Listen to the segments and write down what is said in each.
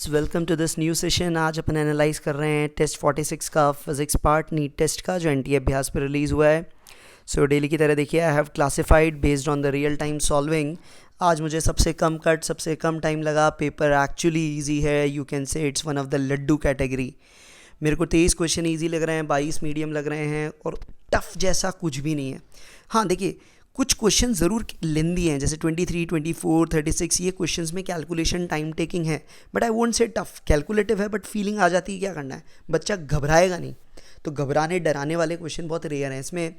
Welcome to this new session. आज अपन analyse कर रहे हैं टेस्ट 46 का फिजिक्स पार्ट नीट टेस्ट का, जो एनटीए अभ्यास पर रिलीज़ हुआ है। सो डेली की तरह देखिए, I have classified based on the real time solving. आज मुझे सबसे कम कट, सबसे कम टाइम लगा। पेपर एक्चुअली ईजी है, you can say it's one of the laddu category. मेरे को 23 क्वेश्चन ईजी लग रहे हैं, 22 मीडियम लग रहे हैं, और टफ जैसा कुछ भी नहीं है। हाँ देखिए, कुछ क्वेश्चन ज़रूर लेंदी हैं, जैसे 23, 24, 36, ये क्वेश्चंस में कैलकुलेशन टाइम टेकिंग है, but I won't say tough. Calculative है बट फीलिंग आ जाती है क्या करना है, बच्चा घबराएगा नहीं। तो घबराने डराने वाले क्वेश्चन बहुत रेयर हैं इसमें।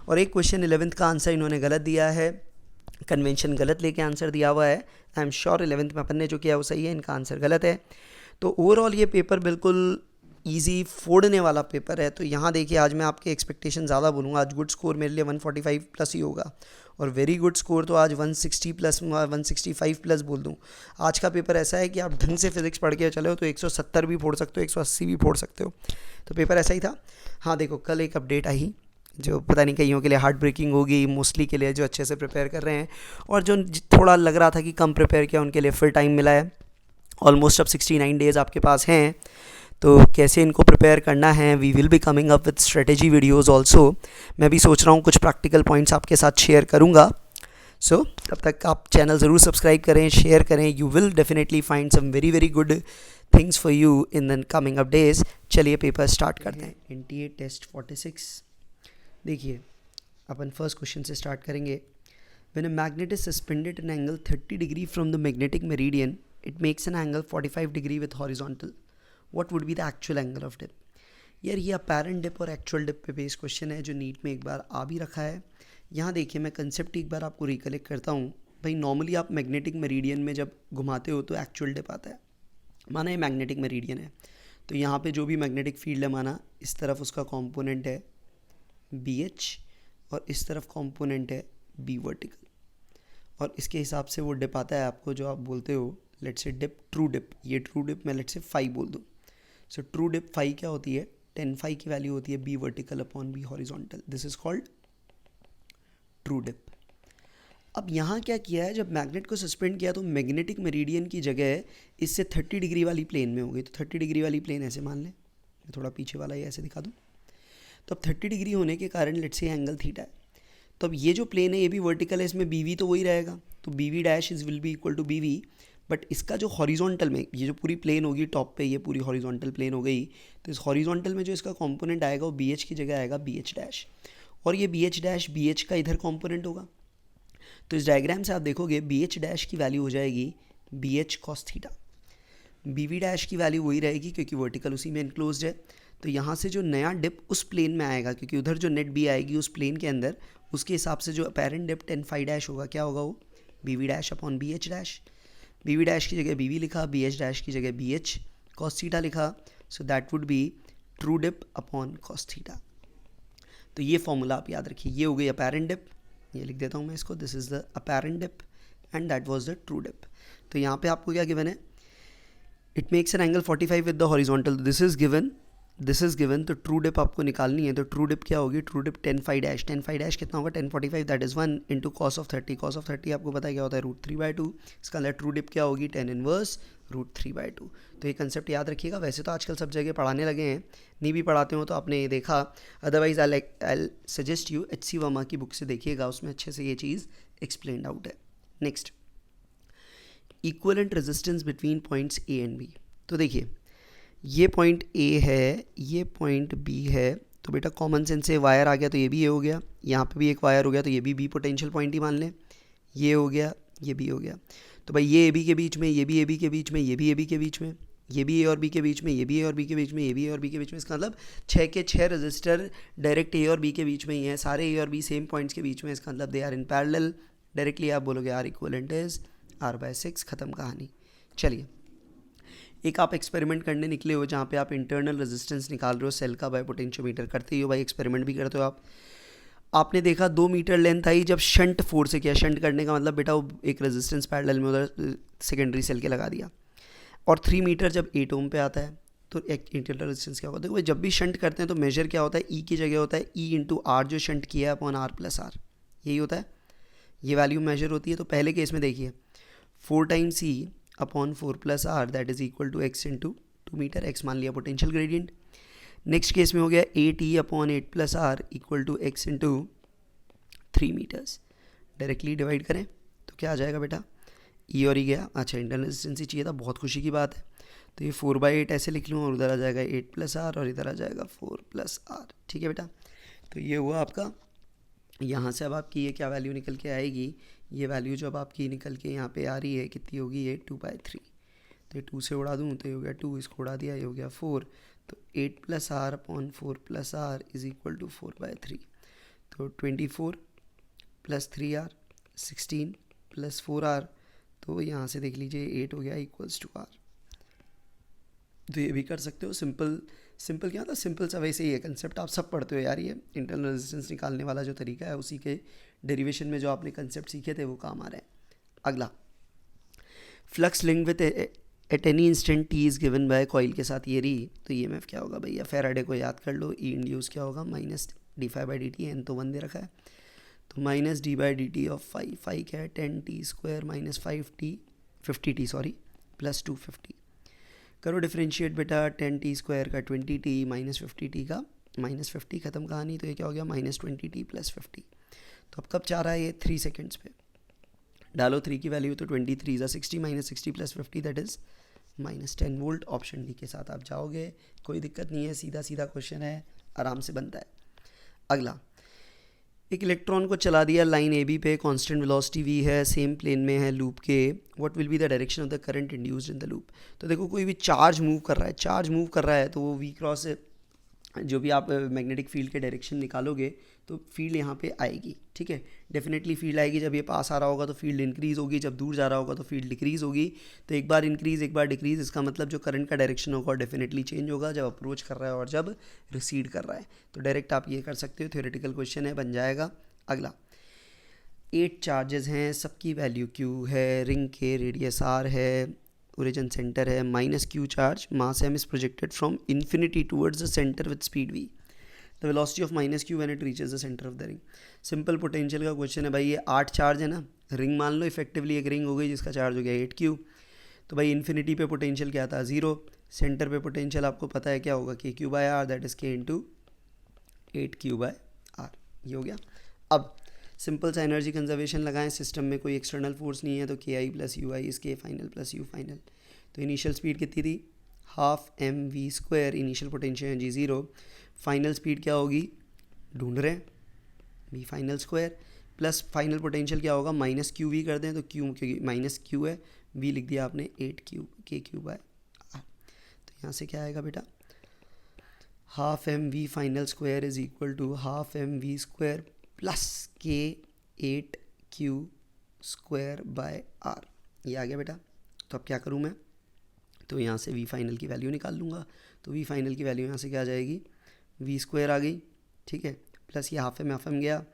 और एक क्वेश्चन 11th का आंसर इन्होंने गलत दिया है, कन्वेंशन गलत लेके आंसर दिया हुआ है। आई एम श्योर 11th में अपन ने जो किया वो सही है, इनका आंसर गलत है। तो ओवरऑल ये पेपर बिल्कुल ईजी फोड़ने वाला पेपर है। तो यहाँ देखिए, आज मैं आपके एक्सपेक्टेशन ज़्यादा बोलूँगा। आज गुड स्कोर मेरे लिए 145 प्लस ही होगा, और वेरी गुड स्कोर तो आज 160 प्लस, 165 प्लस बोल दूँ। आज का पेपर ऐसा है कि आप ढंग से फिजिक्स पढ़ के चले हो तो 170 भी फोड़ सकते हो, 180 भी फोड़ सकते हो। तो पेपर ऐसा ही था। हाँ देखो, कल एक अपडेट आई जो पता नहीं कईयों के लिए हार्ट ब्रेकिंग होगी, मोस्टली के लिए जो अच्छे से प्रिपेयर कर रहे हैं, और जो थोड़ा लग रहा था कि कम प्रिपेयर किया उनके लिए फिर टाइम मिला है। ऑलमोस्ट अब 69 डेज़ आपके पास हैं। तो कैसे इनको प्रिपेयर करना है, we will be coming up with strategy videos also. मैं भी सोच रहा हूँ कुछ प्रैक्टिकल पॉइंट्स आपके साथ शेयर करूँगा। सो तब तक आप चैनल ज़रूर सब्सक्राइब करें, शेयर करें। You will definitely find some very very good things for you in the coming up days. चलिए पेपर स्टार्ट करते हैं। एनटीए टेस्ट 46 देखिए, अपन फर्स्ट क्वेश्चन से स्टार्ट करेंगे। When a magnet is suspended an angle 30 degree from the magnetic meridian, it makes an angle 45 degree with horizontal. What would be the actual angle of dip. यार ये apparent dip और actual dip पे based question है, जो NEET में एक बार आ भी रखा है। यहाँ देखिए, मैं कंसेप्ट एक बार आपको रिकलेक्ट करता हूँ। भाई नॉर्मली आप मैग्नेटिक मेरिडियन में जब घुमाते हो तो एक्चुअल डिप आता है। माना ये मैग्नेटिक मेरिडियन है, तो यहाँ पे जो भी मैग्नेटिक फील्ड है, माना इस तरफ उसका कॉम्पोनेंट है BH और इस तरफ कॉम्पोनेंट है B वर्टिकल, और इसके हिसाब से वो डिप आता है आपको, जो आप बोलते हो let's say dip, true dip. ये ट्रू डिप मैं लेट्स से 5 बोल दूँ। सो ट्रू डिप 5 क्या होती है, 10 फाई की वैल्यू होती है B vertical upon B horizontal. This is called true dip. अब यहाँ क्या किया है, जब मैग्नेट को सस्पेंड किया तो मैग्नेटिक मेरिडियन की जगह इससे 30 डिग्री वाली प्लेन में हो गई। तो 30 डिग्री वाली प्लेन ऐसे मान लें, मैं थोड़ा पीछे वाला ये ऐसे दिखा दूँ। तो अब 30 डिग्री होने के कारण लेट्स से एंगल थीटा है। तो अब ये जो प्लेन है ये भी वर्टिकल है, इसमें BV तो वही रहेगा, तो BV dash is will be equal to BV। But इसका जो हॉरिजॉन्टल में ये जो पूरी प्लेन होगी टॉप पे, ये पूरी हॉरिजॉन्टल प्लेन हो गई, तो इस हॉरिजॉन्टल में जो इसका कंपोनेंट आएगा वो BH की जगह आएगा BH डैश, और ये BH डैश BH का इधर कंपोनेंट होगा। तो इस डायग्राम से आप देखोगे BH डैश की वैल्यू हो जाएगी BH cos theta. BV dash की वैल्यू वही रहेगी क्योंकि वर्टिकल उसी में इनक्लोज्ड है। तो यहाँ से जो नया डिप उस प्लेन में आएगा, क्योंकि उधर जो नेट B आएगी उस प्लेन के अंदर, उसके हिसाब से जो अपेरेंट डिप 10 फाई डैश होगा, क्या होगा वो BV dash upon BH dash. BV dash की जगह BV लिखा, BH डैश की जगह BH cos थीटा लिखा। So that would be true dip upon cos theta. तो ये फॉर्मूला आप याद रखिए। ये हो गई अपेरेंट डिप, ये लिख देता हूँ मैं इसको, this is the apparent dip and that was the true dip. तो यहाँ पे आपको क्या गिवन है, it makes an angle 45 with the horizontal, this is given. तो ट्रू डिप आपको निकालनी है। तो ट्रू डिप क्या होगी, true dip 10 phi dash. 10 phi dash कितना होगा, 10 45, that is 1 into cos of 30। Cos of 30 आपको पता है क्या होता है, √3/2। इसका मतलब ट्रू डिप क्या होगी, 10 इनवर्स √3/2। तो ये कंसेप्ट याद रखिएगा। वैसे तो आजकल सब जगह पढ़ाने लगे हैं, नहीं भी पढ़ाते हो तो आपने ये देखा। Otherwise I suggest you HC Verma की बुक से देखिएगा, उसमें अच्छे से ये चीज़ एक्सप्लेन्ड आउट है। Next, equivalent resistance between points A and B। तो देखिए, ये पॉइंट A है, ये पॉइंट B है, तो बेटा कॉमन सेंस से वायर आ गया तो ये भी A हो गया, यहाँ पे भी एक वायर हो गया तो ये भी B पोटेंशियल पॉइंट ही मान लें। ये हो गया, ये B हो गया। तो भाई ये AB के बीच में, ये भी AB के बीच में, ये भी AB के बीच में, ये भी A और B के बीच में, ये भी A और B के बीच में, ये भी A और B के बीच में। इसका मतलब 6 के 6 रजिस्टर डायरेक्ट A और B के बीच में ही हैं, सारे A और B सेम पॉइंट्स के बीच में। इसका मतलब they are in parallel. Directly आप बोलोगे R इक्विवेलेंट इज R/6, ख़त्म कहानी। चलिए, एक आप एक्सपेरिमेंट करने निकले हो जहाँ पे आप इंटरनल रेजिस्टेंस निकाल रहे हो सेल का बाय पोटेंशियोमीटर। करते ही हो भाई, एक्सपेरिमेंट भी करते हो आप। आपने देखा 2 मीटर लेंथ आई जब शंट फोर्स से किया। शंट करने का मतलब बेटा वो एक रेजिस्टेंस पैरेलल में उधर सेकेंडरी सेल के लगा दिया। और 3 मीटर जब 8 ओम पे आता है तो एक इंटरनल रेजिस्टेंस क्या होता है। देखो जब भी शंट करते हैं तो मेजर क्या होता है, E की जगह होता है E इंटू R, जो शंट किया है अपॉन R+R, यही होता है। ये वैल्यू मेजर होती है। तो पहले केस में देखिए 4 times E upon 4 plus R that is equal to x into 2 metre, x मान लिया पोटेंशियल ग्रेडियंट। नेक्स्ट केस में हो गया 8e upon 8 plus R equal to x into 3 metres. Directly divide करें तो क्या आ जाएगा बेटा, ई और ई गया। अच्छा, इंटरनल रेजिस्टेंस ही चाहिए था, बहुत खुशी की बात है। तो ये 4/8 ऐसे लिख लूँ और उधर आ जाएगा 8 प्लस आर और इधर आ जाएगा 4 प्लस आर। ठीक है बेटा, तो ये हुआ आपका। यहाँ से अब आपकी ये क्या वैल्यू निकल के आएगी, ये वैल्यू जो अब आपकी निकल के यहाँ पे आ रही है कितनी होगी, ये 2/3। तो ये 2 से उड़ा दूँ तो ये हो गया 2, इसको उड़ा दिया ये हो गया 4। तो 8 plus R upon 4 plus R is equal to 4/3। तो 24 प्लस 3r 16 प्लस 4r, तो यहाँ से देख लीजिए 8 हो गया इक्वल्स टू r। तो ये भी कर सकते हो। सिंपल क्या था, सिंपल सा वैसे ही है कंसेप्ट, आप सब पढ़ते हो यार। ये इंटरनल रेजिस्टेंस निकालने वाला जो तरीका है उसी के डेरिवेशन में जो आपने कंसेप्ट सीखे थे वो काम आ रहे हैं। अगला, flux link with at any instant T is given by coil के साथ ये रही। तो ई एम एफ क्या होगा भैया, फेराडे को याद कर लो। ई इंड्यूस क्या होगा, माइनस d∅dt, एन तो 1 दे रखा है, तो माइनस d/dt ऑफ 5 क्या है 10t² minus 50t sorry plus 250। करो डिफ्रेंशिएट बेटा, 10t² का 20t माइनस 50t का माइनस 50, ख़त्म कहानी। तो ये क्या हो गया माइनस 20t प्लस 50। तो अब कब चाह रहा है ये 3 सेकेंड्स पे, डालो 3 की वैल्यू तो 23 ज़ा 60 minus 60 plus 50 that is minus 10 volt. Option D के साथ आप जाओगे, कोई दिक्कत नहीं है, सीधा सीधा क्वेश्चन है, आराम से बनता है। अगला, एक इलेक्ट्रॉन को चला दिया लाइन ए बी पे, कांस्टेंट वेलोसिटी v है, सेम प्लेन में है लूप के, what will be the direction of the current induced in the loop. तो देखो कोई भी चार्ज मूव कर रहा है तो वो v क्रॉस जो भी आप मैग्नेटिक फील्ड के डायरेक्शन निकालोगे तो फील्ड यहाँ पे आएगी। ठीक है, डेफिनेटली फील्ड आएगी। जब ये पास आ रहा होगा तो फील्ड इंक्रीज़ होगी, जब दूर जा रहा होगा तो फील्ड डिक्रीज़ होगी। तो एक बार इंक्रीज़ एक बार डिक्रीज़, इसका मतलब जो करंट का डायरेक्शन होगा डेफिनेटली चेंज होगा जब अप्रोच कर रहा है और जब रिसीड कर रहा है। तो डायरेक्ट आप ये कर सकते हो, थ्योरेटिकल क्वेश्चन है, बन जाएगा। अगला, 8 चार्जेस हैं, सबकी वैल्यू q है, रिंग के रेडियस r है, ओरिजिन सेंटर है, minus q charge, mass m is projected from infinity towards the centre with speed v, the velocity of minus q when it reaches the centre of the ring. Simple potential का question है भाई। ये 8 charge है ना, ring मान लो effectively एक ring हो गई जिसका चार्ज हो गया 8q। तो भाई इन्फिनिटी पे पोटेंशियल क्या था 0, सेंटर पे पोटेंशियल आपको पता है क्या होगा kq/r that is k into 8q/r। ये हो गया। अब सिंपल सा एनर्जी कंजर्वेशन लगाएं, सिस्टम में कोई एक्सटर्नल फोर्स नहीं है तो k i प्लस यू आई इस k final plus you final. तो इनिशियल स्पीड कितनी थी, half mv², initial potential g0, final speed क्या होगी ढूंढ रहे हैं v final square, plus final potential क्या होगा माइनस q v कर दें तो q, क्योंकि माइनस q है, v लिख दिया आपने 8q kq/r। तो यहाँ से क्या आएगा बेटा, half mv final square is equal to half mv² plus k 8q²/r। ये आ गया बेटा। तो अब क्या करूँ मैं, तो यहाँ से v फाइनल की वैल्यू निकाल लूँगा। तो v फाइनल की वैल्यू यहाँ से क्या आ जाएगी, v² आ गई, ठीक है, प्लस ये हाफ एम गया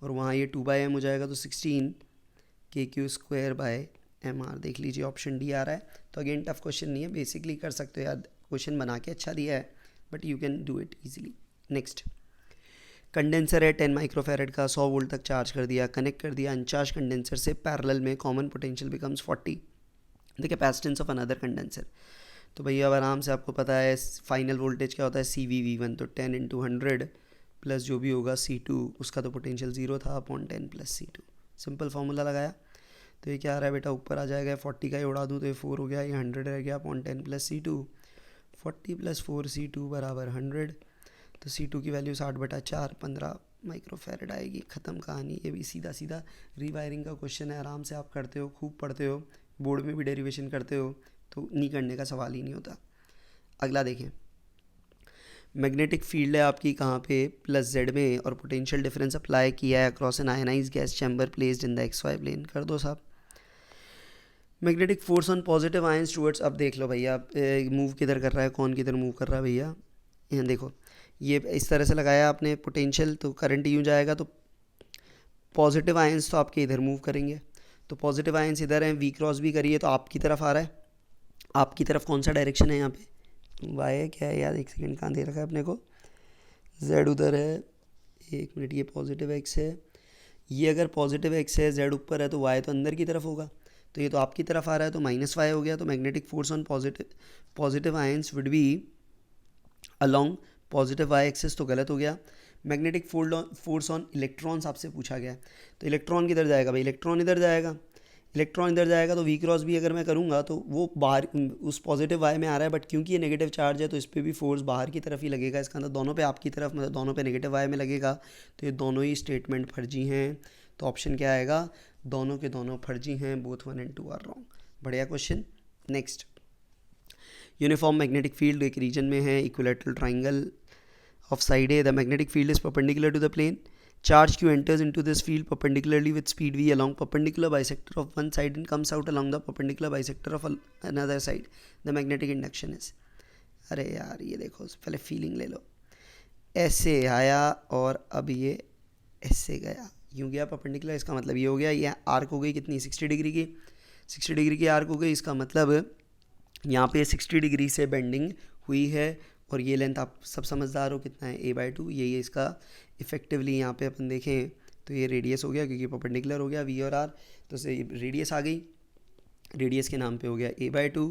और वहाँ ये 2/m हो जाएगा, तो 16 kq²/mr। देख लीजिए ऑप्शन डी आ रहा है। तो अगेन टफ क्वेश्चन नहीं है, बेसिकली कर सकते हो यार, क्वेश्चन बना के अच्छा दिया है but you can do it easily. Next, condenser है 10 माइक्रोफेरेड का, 100 वोल्ट तक चार्ज कर दिया, कनेक्ट कर दिया अनचार्ज कंडेंसर से पैरेलल में, common potential becomes 40 the capacitance of another condenser. तो भैया अब आराम से आपको पता है फाइनल वोल्टेज क्या होता है CVV1, तो 10 × 100 प्लस जो भी होगा C2, उसका तो पोटेंशियल 0 था upon 10 plus C2। Simple formula लगाया तो ये क्या आ रहा है बेटा, ऊपर आ जाएगा 40 का ही उड़ा दूँ तो ये 4 हो गया, ये 100 रह गया upon 10 plus C2, 40 plus 4 C2 बराबर 100। तो C2 की वैल्यू 60/4 15 माइक्रोफेरेड आएगी, ख़त्म कहानी। ये भी सीधा सीधा रीवायरिंग का क्वेश्चन है, आराम से आप करते हो, खूब पढ़ते हो, बोर्ड में भी डेरिवेशन करते हो, तो नहीं करने का सवाल ही नहीं होता। अगला देखें, मैग्नेटिक फील्ड है आपकी कहाँ पे +z में, और पोटेंशियल डिफरेंस अप्लाई किया है across an ionise gas chamber placed in the XY plane. कर दो साहब। Magnetic force on positive ions towards, अब देख लो भैया मूव किधर कर रहा है, कौन किधर मूव कर रहा है भैया, यहाँ देखो ये इस तरह से लगाया आपने पोटेंशियल, तो करंट यूँ जाएगा, तो पॉजिटिव आयंस तो आपके इधर मूव करेंगे, तो पॉजिटिव आयंस इधर हैं, v क्रॉस भी करिए तो आपकी तरफ आ रहा है, आपकी तरफ कौन सा डायरेक्शन है यहाँ पे, y है क्या है यार, एक सेकंड कहाँ दे रखा है अपने को, z उधर है, एक मिनट, ये पॉजिटिव x है, ये अगर पॉजिटिव x है, z ऊपर है, तो y तो अंदर की तरफ होगा, तो ये तो आपकी तरफ आ रहा है, तो -y हो गया। तो magnetic force on positive ions would be along positive y axis, तो गलत हो गया। मैग्नेटिक फोर्स ऑन इलेक्ट्रॉन्स आपसे पूछा गया है, तो इलेक्ट्रॉन किधर जाएगा भाई, इलेक्ट्रॉन इधर जाएगा, इलेक्ट्रॉन इधर जाएगा, तो v क्रॉस भी अगर मैं करूँगा तो वो बाहर उस पॉजिटिव y में आ रहा है, बट क्योंकि ये नेगेटिव चार्ज है तो इस पर भी फोर्स बाहर की तरफ ही लगेगा। इसका अंदर दोनों पे आपकी तरफ, मतलब दोनों पे नेगेटिव y में लगेगा, तो ये दोनों ही स्टेटमेंट फर्जी हैं। तो ऑप्शन क्या आएगा, दोनों के दोनों फर्जी हैं, बोथ 1 and 2 आर रॉन्ग। बढ़िया question. Next, uniform magnetic field एक रीजन में है, equilateral triangle of side A, the magnetic field is perpendicular to the plane. Charge Q enters into this field perpendicularly with speed v along perpendicular bisector of one side and comes out along the perpendicular bisector of another side. The magnetic induction is, अरे यार ये देखो, पहले feeling ले लो, ऐसे आया और अब ये ऐसे गया, यूँ गया परपेंडिकुलर, इसका मतलब ये हो गया, ये आर्क हो गई कितनी, 60 डिग्री की, 60 डिग्री की आर्क हो गई। इसका मतलब यहाँ पे 60 डिग्री से बेंडिंग हुई है, और ये लेंथ आप सब समझदार हो कितना है, a/2, ये इसका इफेक्टिवली यहाँ पे अपन देखें तो ये रेडियस हो गया, क्योंकि परपेंडिकुलर हो गया v और r, तो से रेडियस आ गई, रेडियस के नाम पे हो गया a/2,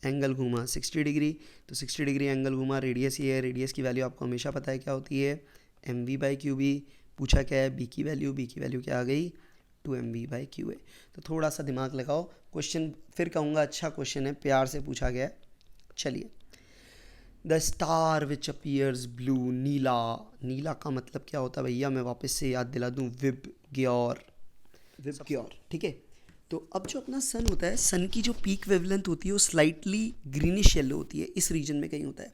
एंगल घूमा 60 डिग्री, तो 60 डिग्री एंगल घूमा, रेडियस ये है, रेडियस की वैल्यू आपको हमेशा पता है क्या होती है, mv/qb। पूछा क्या है, b की वैल्यू क्या आ गई, 2mv/qa। तो थोड़ा सा दिमाग लगाओ, क्वेश्चन फिर कहूँगा अच्छा क्वेश्चन है, प्यार से पूछा गया है। चलिए, the star which appears blue, नीला, नीला का मतलब क्या होता है भैया, मैं वापस से याद दिला दूँ, विबग्योर, ठीक है। तो अब जो अपना सन होता है, सन की जो पीक वेवलेंथ होती है वो स्लाइटली ग्रीनिश येलो होती है, इस रीजन में कहीं होता है।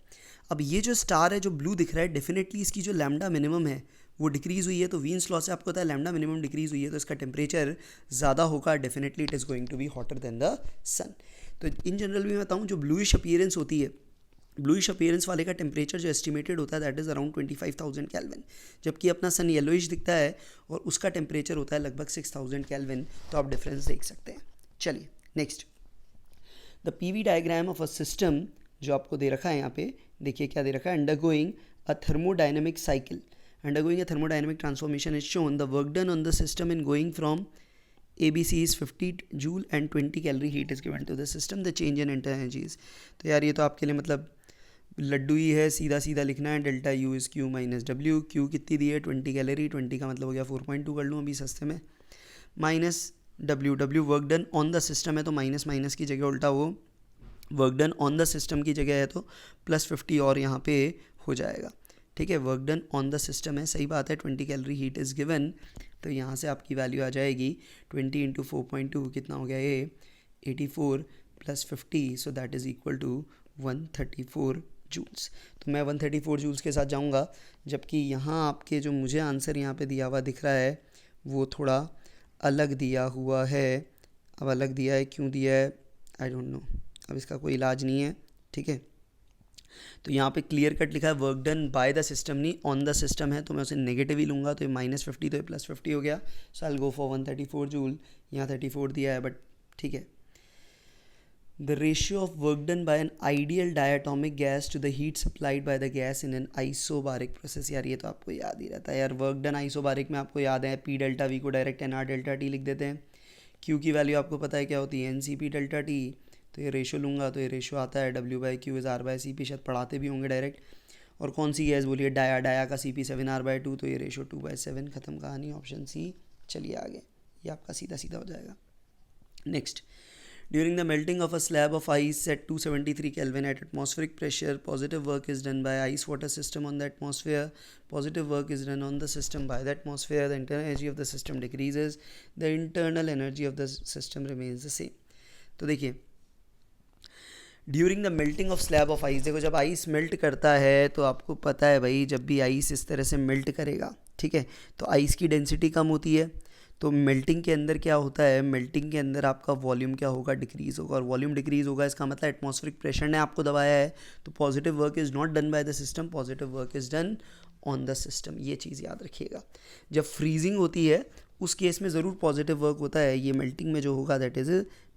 अब ये जो स्टार है जो ब्लू दिख रहा है, डेफिनेटली इसकी जो लैम्डा मिनिमम है वो डिक्रीज़ हुई है, तो वीन्स लॉ से आपको पता है लैम्डा मिनिमम डिक्रीज़ हुई है, तो इसका टेम्परेचर ज़्यादा होगा, definitely it is going to be hotter than the sun. तो इन जनरल भी मैं बताऊँ, जो ब्लूइश अपीयरेंस होती है, ब्लूइश अपीयरेंस वाले का टेम्परेचर जो एस्टिमेटेड होता है दैट इज़ अराउंड 25,000 केल्विन, जबकि अपना सन येलोइश दिखता है और उसका टेम्परेचर होता है लगभग 6,000 केल्विन। तो आप डिफरेंस देख सकते हैं। चलिए next, the PV diagram of a system जो आपको दे रखा है यहाँ पे, देखिए क्या दे रखा है, undergoing a thermodynamic cycle, undergoing a thermodynamic transformation is shown, the work done on the system in going from ABC is 50 joule and 20 calorie heat is given to the system, the change in internal energy is। तो यार ये तो आपके लिए मतलब लड्डू ही है, सीधा सीधा लिखना है, delta U is Q minus W, Q कितनी दी है 20 कैलोरी, 20 का मतलब हो गया 4.2 कर लूँ अभी सस्ते में, minus W work done on the system है, तो माइनस माइनस की जगह उल्टा वो work done on the system की जगह है, तो +50 और यहाँ पे हो जाएगा, ठीक है। Work done on the system है, सही बात है, 20 कैलोरी हीट इज़ गिवन, तो यहाँ से आपकी वैल्यू आ जाएगी 20 × 4.2 कितना हो गया ये 84 + 50, so that is equal to 134 joules. तो मैं 134 जूल्स के साथ जाऊँगा, जबकि यहाँ आपके जो मुझे आंसर यहाँ पे दिया हुआ दिख रहा है वो थोड़ा अलग दिया हुआ है। अब अलग दिया है, क्यों दिया है आई डोंट नो, अब इसका कोई इलाज नहीं है, ठीक है। तो यहाँ पे क्लियर कट लिखा है work done by the system, नहीं ऑन द सिस्टम है, तो मैं उसे नेगेटिव ही लूँगा, तो ये -50 तो ये +50 हो गया, so I will go for 134 joule. यहाँ 34 दिया है बट ठीक है। The ratio of work done by an ideal diatomic gas to the heat supplied by the gas in an isobaric process, यार ये तो आपको याद ही रहता है यार, वर्क डन आइसोबारिक में आपको याद है P डेल्टा V को डायरेक्ट NR डेल्टा T लिख देते हैं, Q की वैल्यू आपको पता है क्या होती है NCP डेल्टा T, तो ये रेशो लूँगा तो ये रेशो आता है W/Q इज़ R/CP, शायद पढ़ाते भी होंगे डायरेक्ट। और कौन सी गैस बोलिए, डाया का CP 7R/2, तो ये रेशो 2/7, ख़त्म कहानी, ऑप्शन सी। चलिए आगे, ये आपका सीधा सीधा हो जाएगा। Next, during the melting of a slab of ice at 273 Kelvin at atmospheric pressure, positive work is done by ice water system on the atmosphere, positive work is done on the system by the atmosphere, the internal energy of the system decreases, the internal energy of the system remains the same। तो देखिए, during the melting of slab of ice, देखो जब ice melt करता है तो आपको पता है भाई, जब भी आइस इस तरह से मेल्ट करेगा, ठीक है, तो आइस की डेंसिटी कम होती है, तो मेल्टिंग के अंदर क्या होता है, मेल्टिंग के अंदर आपका वॉल्यूम क्या होगा, डिक्रीज़ होगा, और वॉल्यूम डिक्रीज़ होगा इसका मतलब एटमॉस्फेरिक प्रेशर ने आपको दबाया है, तो positive work is not done by the system, positive work is done on the system, ये चीज़ याद रखिएगा। जब फ्रीजिंग होती है उस केस में ज़रूर पॉजिटिव वर्क होता है, ये मेल्टिंग में जो होगा दैट इज़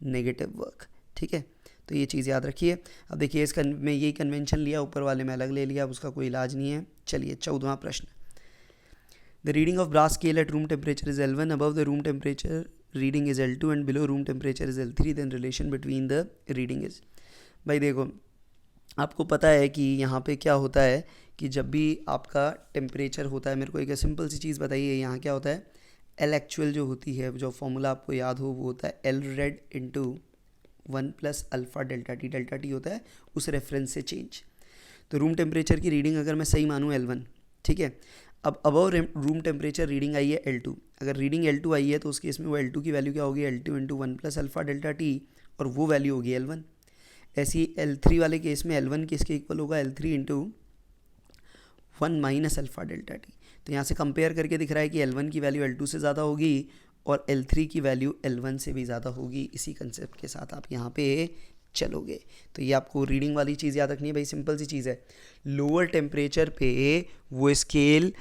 नेगेटिव वर्क, ठीक है, तो ये चीज़ याद रखिए। अब देखिए इसका मैं यही कन्वेंशन लिया, ऊपर वाले में अलग ले लिया, अब उसका कोई इलाज नहीं है। चलिए 14वां प्रश्न, the reading of brass scale at room temperature is L1 above the room temperature reading is L2 and below room temperature is L3, then relation between the reading is. भाई देखो, आपको पता है कि यहाँ पे क्या होता है कि जब भी आपका टेम्परेचर होता है, मेरे को एक सिंपल सी चीज़ बताइए, यहाँ क्या होता है, एल एक्चुअल जो होती है, जो फॉर्मूला आपको याद हो, वो होता है L red into 1 plus alpha delta T होता है उस रेफरेंस से चेंज। तो रूम टेम्परेचर की रीडिंग अगर मैं सही मानूँ L1, ठीक है। अब above room temperature reading I है L2, अगर रीडिंग L2 आई है तो उस केस में वो L2 की वैल्यू क्या होगी, L2 into 1 plus alpha delta T, और वो वैल्यू होगी L1। ऐसे ही L3 वाले केस में L1 किसके इक्वल होगा, L3 into 1 minus alpha delta T. तो यहाँ से कंपेयर करके दिख रहा है कि L1 की वैल्यू L2 से ज़्यादा होगी और L3 की वैल्यू L1 से भी ज़्यादा होगी। इसी कंसेप्ट के साथ आप यहाँ पे चलोगे। तो ये आपको रीडिंग वाली चीज़ याद रखनी है भाई, सिंपल सी चीज़ है। लोअर टेम्परेचर पे वो स्केल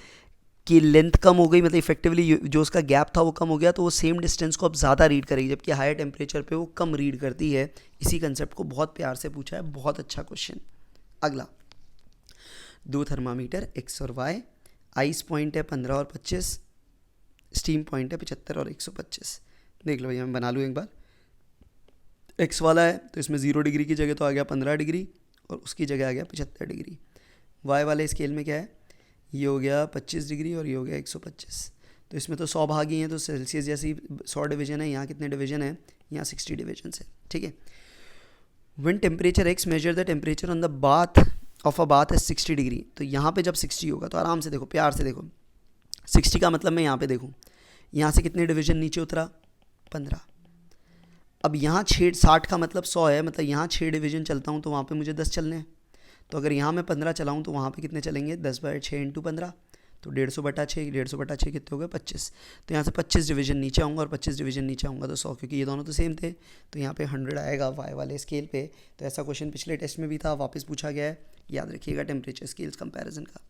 की लेंथ कम हो गई, मतलब इफेक्टिवली जो उसका गैप था वो कम हो गया, तो वो सेम डिस्टेंस को अब ज़्यादा रीड करेगी, जबकि हायर टेम्परेचर पे वो कम रीड करती है। इसी कंसेप्ट को बहुत प्यार से पूछा है, बहुत अच्छा क्वेश्चन। अगला, दो थर्मामीटर एक्स और वाई, आइस पॉइंट है 15 और 25, स्टीम पॉइंट है 75 और 125। देख लो भैया, मैं बना लूँ एक बार। एक्स वाला है तो इसमें 0 डिग्री की जगह तो आ गया 15 डिग्री और उसकी जगह आ गया 75 डिग्री। वाई वाले स्केल में क्या है, ये हो गया 25 डिग्री और ये हो गया 125। तो इसमें तो 100 भाग ही हैं, तो सेल्सियस जैसी 100 डिवीजन है, यहाँ कितने डिवीजन है, यहाँ 60 डिवीजन है, ठीक है। When temperature x measure the temperature on the bath of a bath है 60 डिग्री, तो यहाँ पे जब 60 होगा तो आराम से देखो, प्यार से देखो, 60 का मतलब मैं यहाँ पे देखूँ, यहाँ से कितने डिवीजन नीचे उतरा, 15। अब यहाँ 60 का मतलब 100 है, मतलब यहाँ 6 डिवीजन चलता हूँ तो वहाँ पे मुझे 10 चलने हैं। तो अगर यहाँ मैं 15 चलाऊँ तो वहाँ पे कितने चलेंगे, 10/6 इंटू 15, तो 150/6, 150/6 कितने हो गए, 25। तो यहाँ से 25 डिवीजन नीचे आऊँगा और 25 डिवीजन नीचे आऊँगा तो 100, क्योंकि ये दोनों तो सेम थे, तो यहाँ पे 100 आएगा वाई वाले स्केल पे। तो ऐसा क्वेश्चन पिछले टेस्ट में भी था, वापस पूछा गया है, याद रखिएगा टेम्परेचर स्केल्स कंपैरिजन का।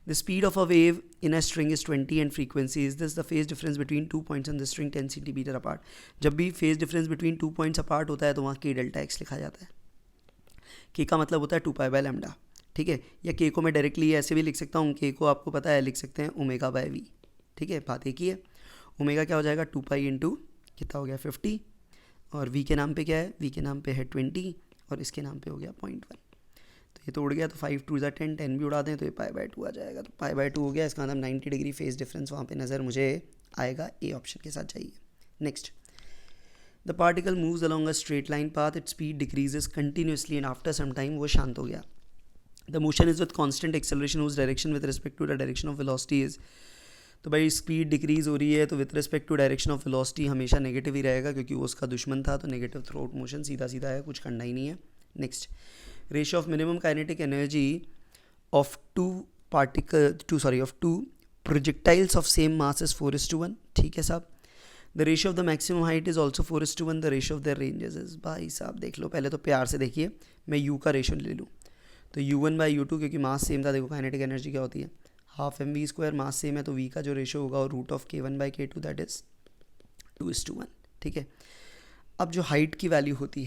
The speed of a wave in a string is 20 and frequency is this, the phase difference between 2 points on the string 10 centimeter apart। जब भी phase difference between 2 points apart होता है तो वहाँ k delta x लिखा जाता है। k का मतलब होता है 2 पाई बाय लैम्डा, ठीक है। या k को मैं डायरेक्टली ऐसे भी लिख सकता हूँ, k को आपको पता है लिख सकते हैं ओमेगा बाय v, ठीक है। बात एक ही है, ओमेगा क्या हो जाएगा 2 पाई इंटू कितना हो गया 50, और v के नाम पे क्या है, v के नाम पे है 20 और इसके नाम पे हो गया 0.1। तो ये तो उड़ गया, तो 5 2 ज़ा 10, 10 भी उड़ा दें तो ये π/2 आ जाएगा, तो π/2 हो गया। इसका मतलब 90 डिग्री फेस डिफरेंस वहाँ पे नज़र मुझे आएगा, ए ऑप्शन के साथ जाइए। Next, the particle moves along a straight line path, it speed decreases continuously and after some time वो शांत हो गया। The motion is with constant acceleration whose direction with respect to the direction of velocity is. तो भाई speed decrease हो रही है तो with respect to direction of velocity हमेशा नेगेटिव ही रहेगा, क्योंकि वो उसका दुश्मन था, तो नेगेटिव थ्रू आउट मोशन, सीधा सीधा है, कुछ करना ही नहीं है। Next, ratio of minimum kinetic energy of two projectiles of same mass is 4:1, ठीक है साहब। The ratio of the maximum height is also 4:1, the ratio of the ranges is, भाई साहब देख लो, पहले तो प्यार से देखिए, मैं यू का रेशियो ले लूँ तो U1/U2, क्योंकि मास सेम था, देखो काइनेटिक एनर्जी क्या होती है, हाफ mv², मास सेम है तो v का जो रेशियो होगा और root of k1/k2 that is 2:1, ठीक है। अब जो हाइट की वैल्यू होती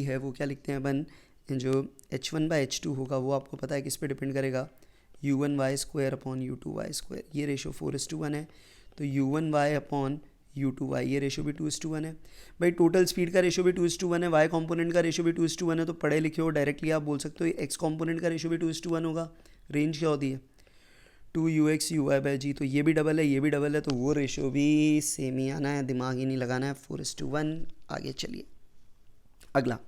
है, वो क्या लिखते हैं अपन, जो h1/h2 होगा वो आपको पता है किस पे डिपेंड करेगा, u1y² अपॉन u2y²। ये रेशियो 4:1 है, तो u1y अपॉन u2y, ये रेशियो भी 2:1 है। भाई टोटल स्पीड का रेशियो भी 2:1 है, y कंपोनेंट का रेशियो भी 2:1 है, तो पढ़े लिखे हो डायरेक्टली आप बोल सकते हो x कंपोनेंट का रेशियो भी 2:1 होगा। रेंज क्या होती है 2ux uy/g, तो ये भी डबल है, ये भी डबल है, तो वो रेशियो भी सेम ही आना है, दिमाग ही नहीं लगाना है, 4:1। आगे चलिए, अगला,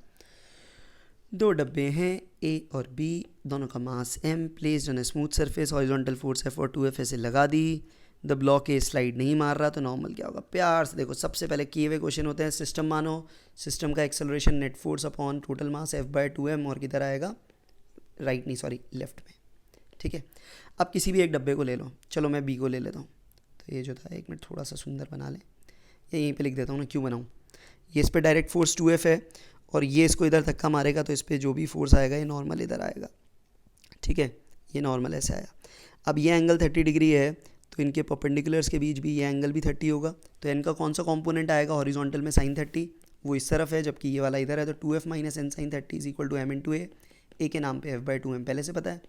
दो डब्बे हैं A और B, दोनों का मास m, placed on a smooth surface, horizontal force F और 2F ऐसे लगा दी। द ब्लॉक ए स्लाइड नहीं मार रहा, तो नॉर्मल क्या होगा, प्यार से देखो, सबसे पहले किए हुए क्वेश्चन होते हैं, सिस्टम मानो, सिस्टम का acceleration net force upon total mass F/2m, और किधर आएगा, लेफ्ट में, ठीक है। अब किसी भी एक डब्बे को ले लो, चलो मैं B को ले लेता हूँ, तो ये जो था, एक मिनट थोड़ा सा सुंदर बना लें, ये यहीं पे लिख देता हूँ ना, क्यों बनाऊँ, ये इस पर डायरेक्ट फोर्स 2F है और ये इसको इधर धक्का मारेगा, तो इस पर जो भी फोर्स आएगा ये नॉर्मल इधर आएगा, ठीक है, ये नॉर्मल ऐसे आया। अब ये एंगल 30 डिग्री है, तो इनके परपेंडिकुलर्स के बीच भी ये एंगल भी 30 होगा, तो n का कौन सा कंपोनेंट आएगा हॉरिजॉन्टल में, sin 30, वो इस तरफ है, जबकि ये वाला इधर है, तो 2F minus n sin 30 is equal to m into a के नाम पे F/2m पहले से पता है,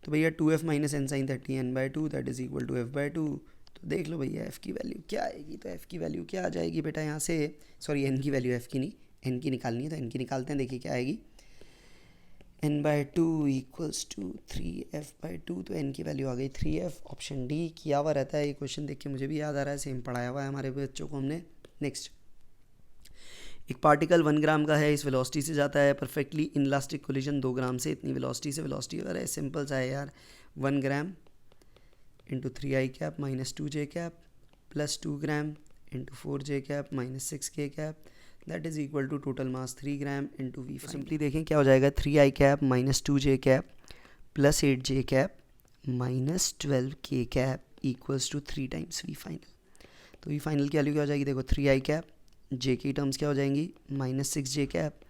तो भैया 2F minus n sin 30 n/2 that is equal to F/2, तो तो देख लो भैया एफ़ की वैल्यू क्या आएगी, तो एफ़ की वैल्यू क्या आ जाएगी बेटा यहाँ से, सॉरी एन की वैल्यू, एफ़ की नहीं, एन की निकालनी है, तो एन की निकालते हैं, देखिए क्या आएगी, n/2 इक्वल्स टू 3f/2, तो n की वैल्यू आ गई 3f। ऑप्शन डी किया हुआ रहता है, ये क्वेश्चन देख के मुझे भी याद आ रहा है, सेम पढ़ाया हुआ है हमारे बच्चों को हमने। नेक्स्ट, एक पार्टिकल 1 ग्राम का है, इस वेलोसिटी से जाता है, परफेक्टली इनलास्टिक कोलिजन 2 ग्राम से, इतनी वेलोसिटी से, वेलोसिटी अगर है सिंपल सा है यार, 1 gram into 3i cap minus 2j cap plus 2 gram into 4j cap minus 6k cap, that is equal to total mass 3 gram into v. Simply देखें क्या हो जाएगा, 3i cap minus 2j cap plus 8j cap minus 12k cap equals to 3 times v final. तो v final की value क्या हो जाएगी, देखो 3i कैप, जे की टर्म्स क्या हो जाएंगी, minus 6j cap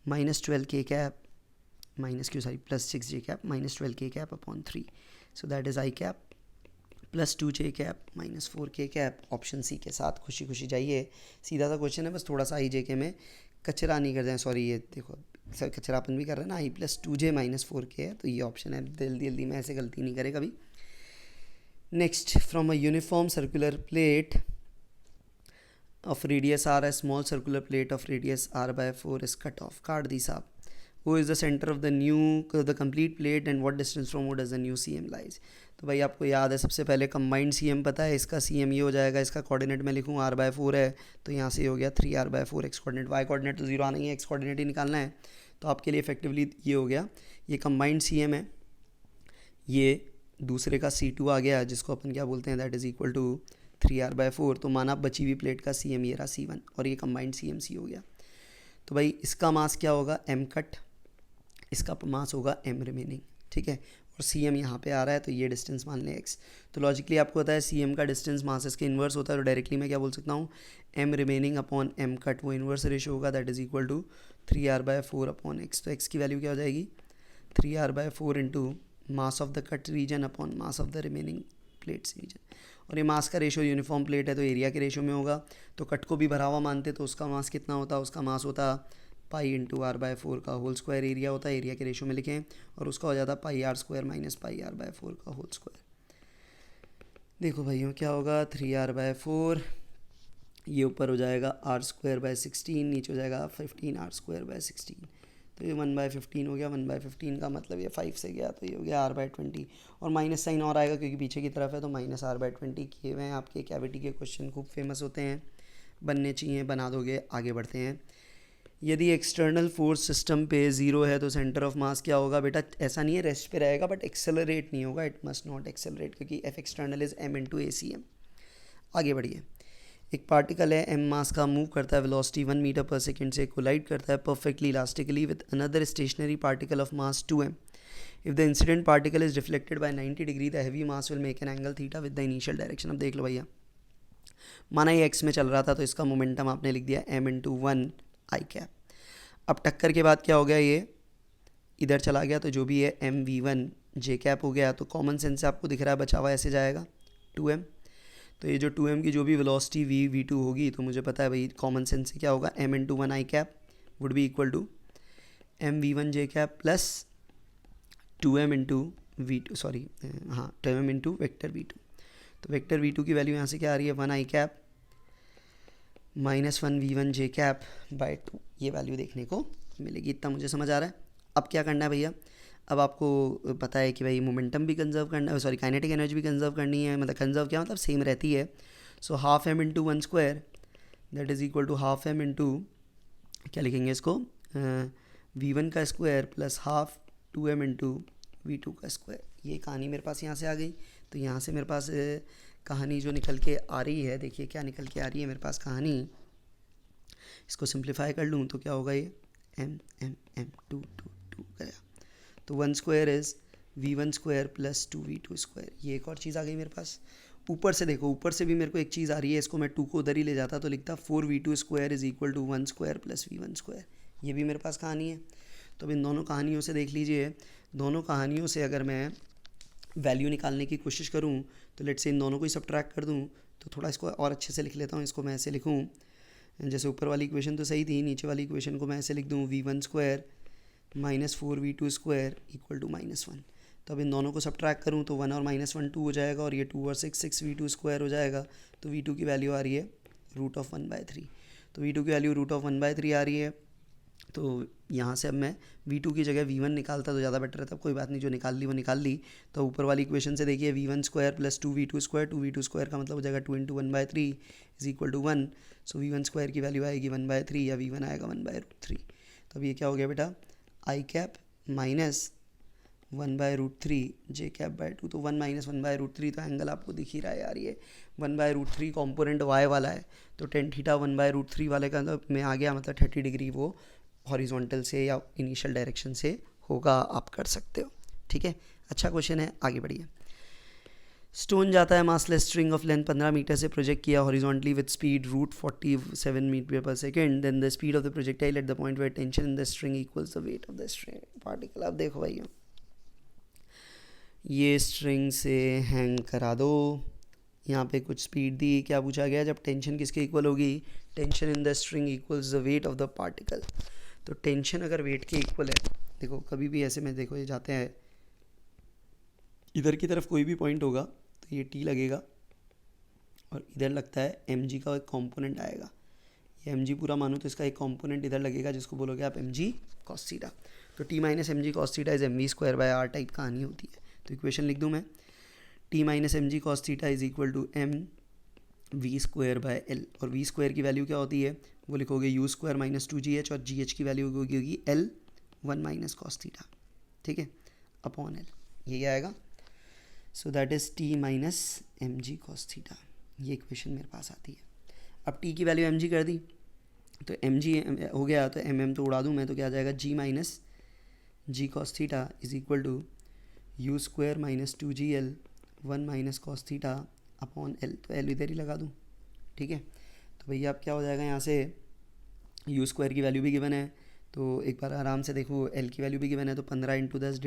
minus 12k cap minus क्यों sorry plus 6j cap minus 12k cap upon 3, so that is i cap plus 2j cap minus 4k cap. Option C के साथ खुशी खुशी जाइए, सीधा सा क्वेश्चन है, बस थोड़ा सा i/j में कचरा नहीं कर जाए, सॉरी ये देखो सर कचरापन भी कर रहे हैं ना, i plus 2j minus 4k है, तो ये ऑप्शन है, जल्दी जल्दी में ऐसे गलती नहीं करे कभी। Next, from a uniform circular plate of radius r, a small circular plate of radius r/4 is cut off, काट दी साहब। Who is the center of the complete plate and what distance from who does the new CM lies? तो भाई आपको याद है सबसे पहले combined CM पता है, इसका CM ये हो जाएगा, इसका कोऑर्डिनेट मैं लिखूँ r/4 है, तो यहाँ से हो गया 3r/4, x coordinate, y coordinate तो जीरो आना ही है, एक्स कोऑर्डिनेट ही निकालना है, तो आपके लिए इफेक्टिवली ये हो गया, ये कंबाइंड CM है, ये दूसरे का C2 आ गया जिसको अपन क्या बोलते हैं, that is equal to 3r/4, तो माना बची हुई प्लेट का CM ये रहा C1 और ये कंबाइंड CMC हो गया। तो भाई इसका मास क्या होगा, m कट, इसका मास होगा m रिमेनिंग, ठीक है, और CM यहाँ पे आ रहा है, तो ये डिस्टेंस मान लें x। तो लॉजिकली आपको पता है CM का डिस्टेंस मास इसके इन्वर्स होता है, तो डायरेक्टली मैं क्या बोल सकता हूँ, m remaining upon m cut, वो इन्वर्स रेशो होगा, that is equal to 3r/4 upon x। तो x की वैल्यू क्या हो जाएगी, 3r/4 into mass of the cut region upon mass of the remaining plates region, और ये मास का रेशो यूनिफॉर्म प्लेट है तो एरिया के रेशो में होगा, तो कट को भी भरा हुआ मानते तो उसका मास कितना होता, उसका मास होता पाई इंटू r/4 का होल स्क्वायर, एरिया होता है, एरिया के रेशो में लिखें, और उसका हो जाता पाई r² माइनस पाई r/4 का होल स्क्वायर। देखो भाइयों क्या होगा, 3r/4, ये ऊपर हो जाएगा r²/16, नीचे हो जाएगा 15r²/16, तो ये 1/15 हो गया, 1/15 का मतलब ये 5 से गया, तो ये हो गया r/20, और माइनस साइन और आएगा क्योंकि पीछे की तरफ है, तो माइनस r/20 किए हुए हैं। आपके कैविटी के क्वेश्चन खूब फेमस होते हैं, बनने चाहिए, बना दोगे। आगे बढ़ते हैं, यदि एक्सटर्नल फोर्स सिस्टम पे 0 है तो सेंटर ऑफ मास क्या होगा, बेटा ऐसा नहीं है रेस्ट पे रहेगा, बट एक्सेलरेट नहीं होगा, इट मस्ट नॉट एक्सेलरेट, क्योंकि F external is m into ACM। आगे बढ़िए, एक पार्टिकल है m मास का, मूव करता है वेलोसिटी 1 मीटर पर सेकेंड से, कोलाइड करता है perfectly elastically with another stationary particle of mass 2m। If the incident particle is reflected by 90 degree, the heavy mass will make an angle theta with the initial direction. अब देख लो भैया, माना ये x में चल रहा था, तो इसका मोमेंटम आपने लिख दिया m इंटू 1 i कैप। अब टक्कर के बाद क्या हो गया, ये इधर चला गया, तो जो भी है mv1 j कैप हो गया, तो कॉमन सेंस से आपको दिख रहा है बचा हुआ ऐसे जाएगा 2m, तो ये जो 2m की जो भी वेलोसिटी v2 होगी, तो मुझे पता है भाई कॉमन सेंस से क्या होगा, m into 1 i cap would be equal to mv1 j cap plus 2m into v2, sorry हाँ 2m इंटू वेक्टर v2। तो वेक्टर v2 की वैल्यू यहाँ से क्या आ रही है, 1 i cap minus 1 v1 j cap by 2, ये वैल्यू देखने को मिलेगी। इतना मुझे समझ आ रहा है। अब क्या करना है भैया, अब आपको पता है कि भाई मोमेंटम भी कंजर्व करना है, सॉरी काइनेटिक एनर्जी भी कंजर्व करनी है, मतलब कंजर्व क्या मतलब सेम रहती है, so half m into 1 square that is equal to half m into क्या लिखेंगे इसको, v1 का square plus half 2m into v2 का स्क्वायर। ये कहानी मेरे पास यहाँ से आ गई, तो यहाँ से मेरे पास कहानी जो निकल के आ रही है, देखिए क्या निकल के आ रही है मेरे पास कहानी, इसको सिंप्लीफाई कर लूँ तो क्या होगा, ये m m m 2 2 2 गया, तो 1 square is v1 square plus 2v2 square. ये एक और चीज़ आ गई मेरे पास। ऊपर से देखो, ऊपर से भी मेरे को एक चीज़ आ रही है, इसको मैं 2 को उधर ही ले जाता तो लिखता 4v2 square is equal to 1 square plus v1 square. ये भी मेरे पास कहानी है। तो अब इन दोनों कहानियों से देख लीजिए, दोनों कहानियों से अगर मैं वैल्यू निकालने की कोशिश करूँ, तो लेट्स से इन दोनों को ही सब्ट्रैक्ट कर दूँ, तो थोड़ा इसको और अच्छे से लिख लेता हूँ। इसको मैं ऐसे लिखूँ, जैसे ऊपर वाली इक्वेशन तो सही थी, नीचे वाली इक्वेशन को मैं ऐसे लिख दूँ, v1 square minus 4v2 square equal to -1। तो अब इन दोनों को सब्ट्रैक्ट करूँ तो 1 और -1 2 हो जाएगा, और ये 2 और 6 6 V2 स्क्वायर हो जाएगा। तो V2 की वैल्यू आ रही है √1/3। तो V2 की वैल्यू √1/3 आ रही है। तो यहाँ से अब मैं V2 की जगह V1 निकालता तो ज़्यादा बेटर रहता। कोई बात नहीं, जो निकाल ली वो निकाल ली। तो ऊपर वाली इक्वेशन से देखिए V1 square plus 2V2 square, 2V2 square का मतलब हो जाएगा 2 × 1/3 इज इक्वल टू 1। सो V1 स्क्वायर की वैल्यू आएगी 1/3 या V1 आएगा 1/√3। तो अब ये क्या हो गया बेटा, आई cap minus 1/√3 j cap by 2। तो 1 - 1/√3, तो एंगल आपको दिख ही रहा है यार, ये 1/√3 कॉम्पोनेंट वाई वाला है। तो टेन थीटा 1/√3 वाले का मतलब में आ गया, मतलब 30 डिग्री वो हॉरिजॉन्टल से या इनिशियल डायरेक्शन से होगा, आप कर सकते हो। ठीक है, अच्छा क्वेश्चन है, आगे बढ़िए। स्टोन जाता है massless string of length 15 metre से प्रोजेक्ट किया हॉरिजॉन्टली विद स्पीड √47 मीटर पर second, then the speed of the projectile at the point where tension in the string equals the weight of the string particle. आप देखो भाई, ये string से hang करा दो, यहाँ पे कुछ स्पीड दी, क्या पूछा गया, जब टेंशन किसके इक्वल होगी, tension in the string equals the weight of the particle. तो टेंशन अगर वेट के इक्वल है, देखो कभी भी ऐसे में देखो ये जाते हैं इधर की तरफ, कोई भी पॉइंट होगा तो ये टी लगेगा और इधर लगता है mg का एक कंपोनेंट आएगा। ये mg पूरा मानो तो इसका एक कंपोनेंट इधर लगेगा जिसको बोलोगे आप mg cos थीटा। तो t - mg cos theta is mv²/r type कहानी होती है। तो इक्वेशन लिख दूँ मैं, t - mg cos theta is equal to mv²/l, और v स्क्वायर की वैल्यू क्या होती है, वो लिखोगे u² - 2gh, और gh की वैल्यू होगी l 1 - cos थीटा, ठीक है, अपॉन l, ये आएगा। सो that is t - mg cos theta, ये इक्वेशन मेरे पास आती है। अब t की वैल्यू mg कर दी तो mg हो गया, तो mm तो उड़ा दूँ मैं, तो क्या आ जाएगा g - g cos theta is equal to u² - 2gl 1 - cos theta upon l। तो l इधर ही लगा दूँ, ठीक है। तो भैया अब क्या हो जाएगा, यहाँ से u² की वैल्यू भी गिवन है, तो एक बार आराम से देखो l की वैल्यू भी गिवन है, तो 15 × 10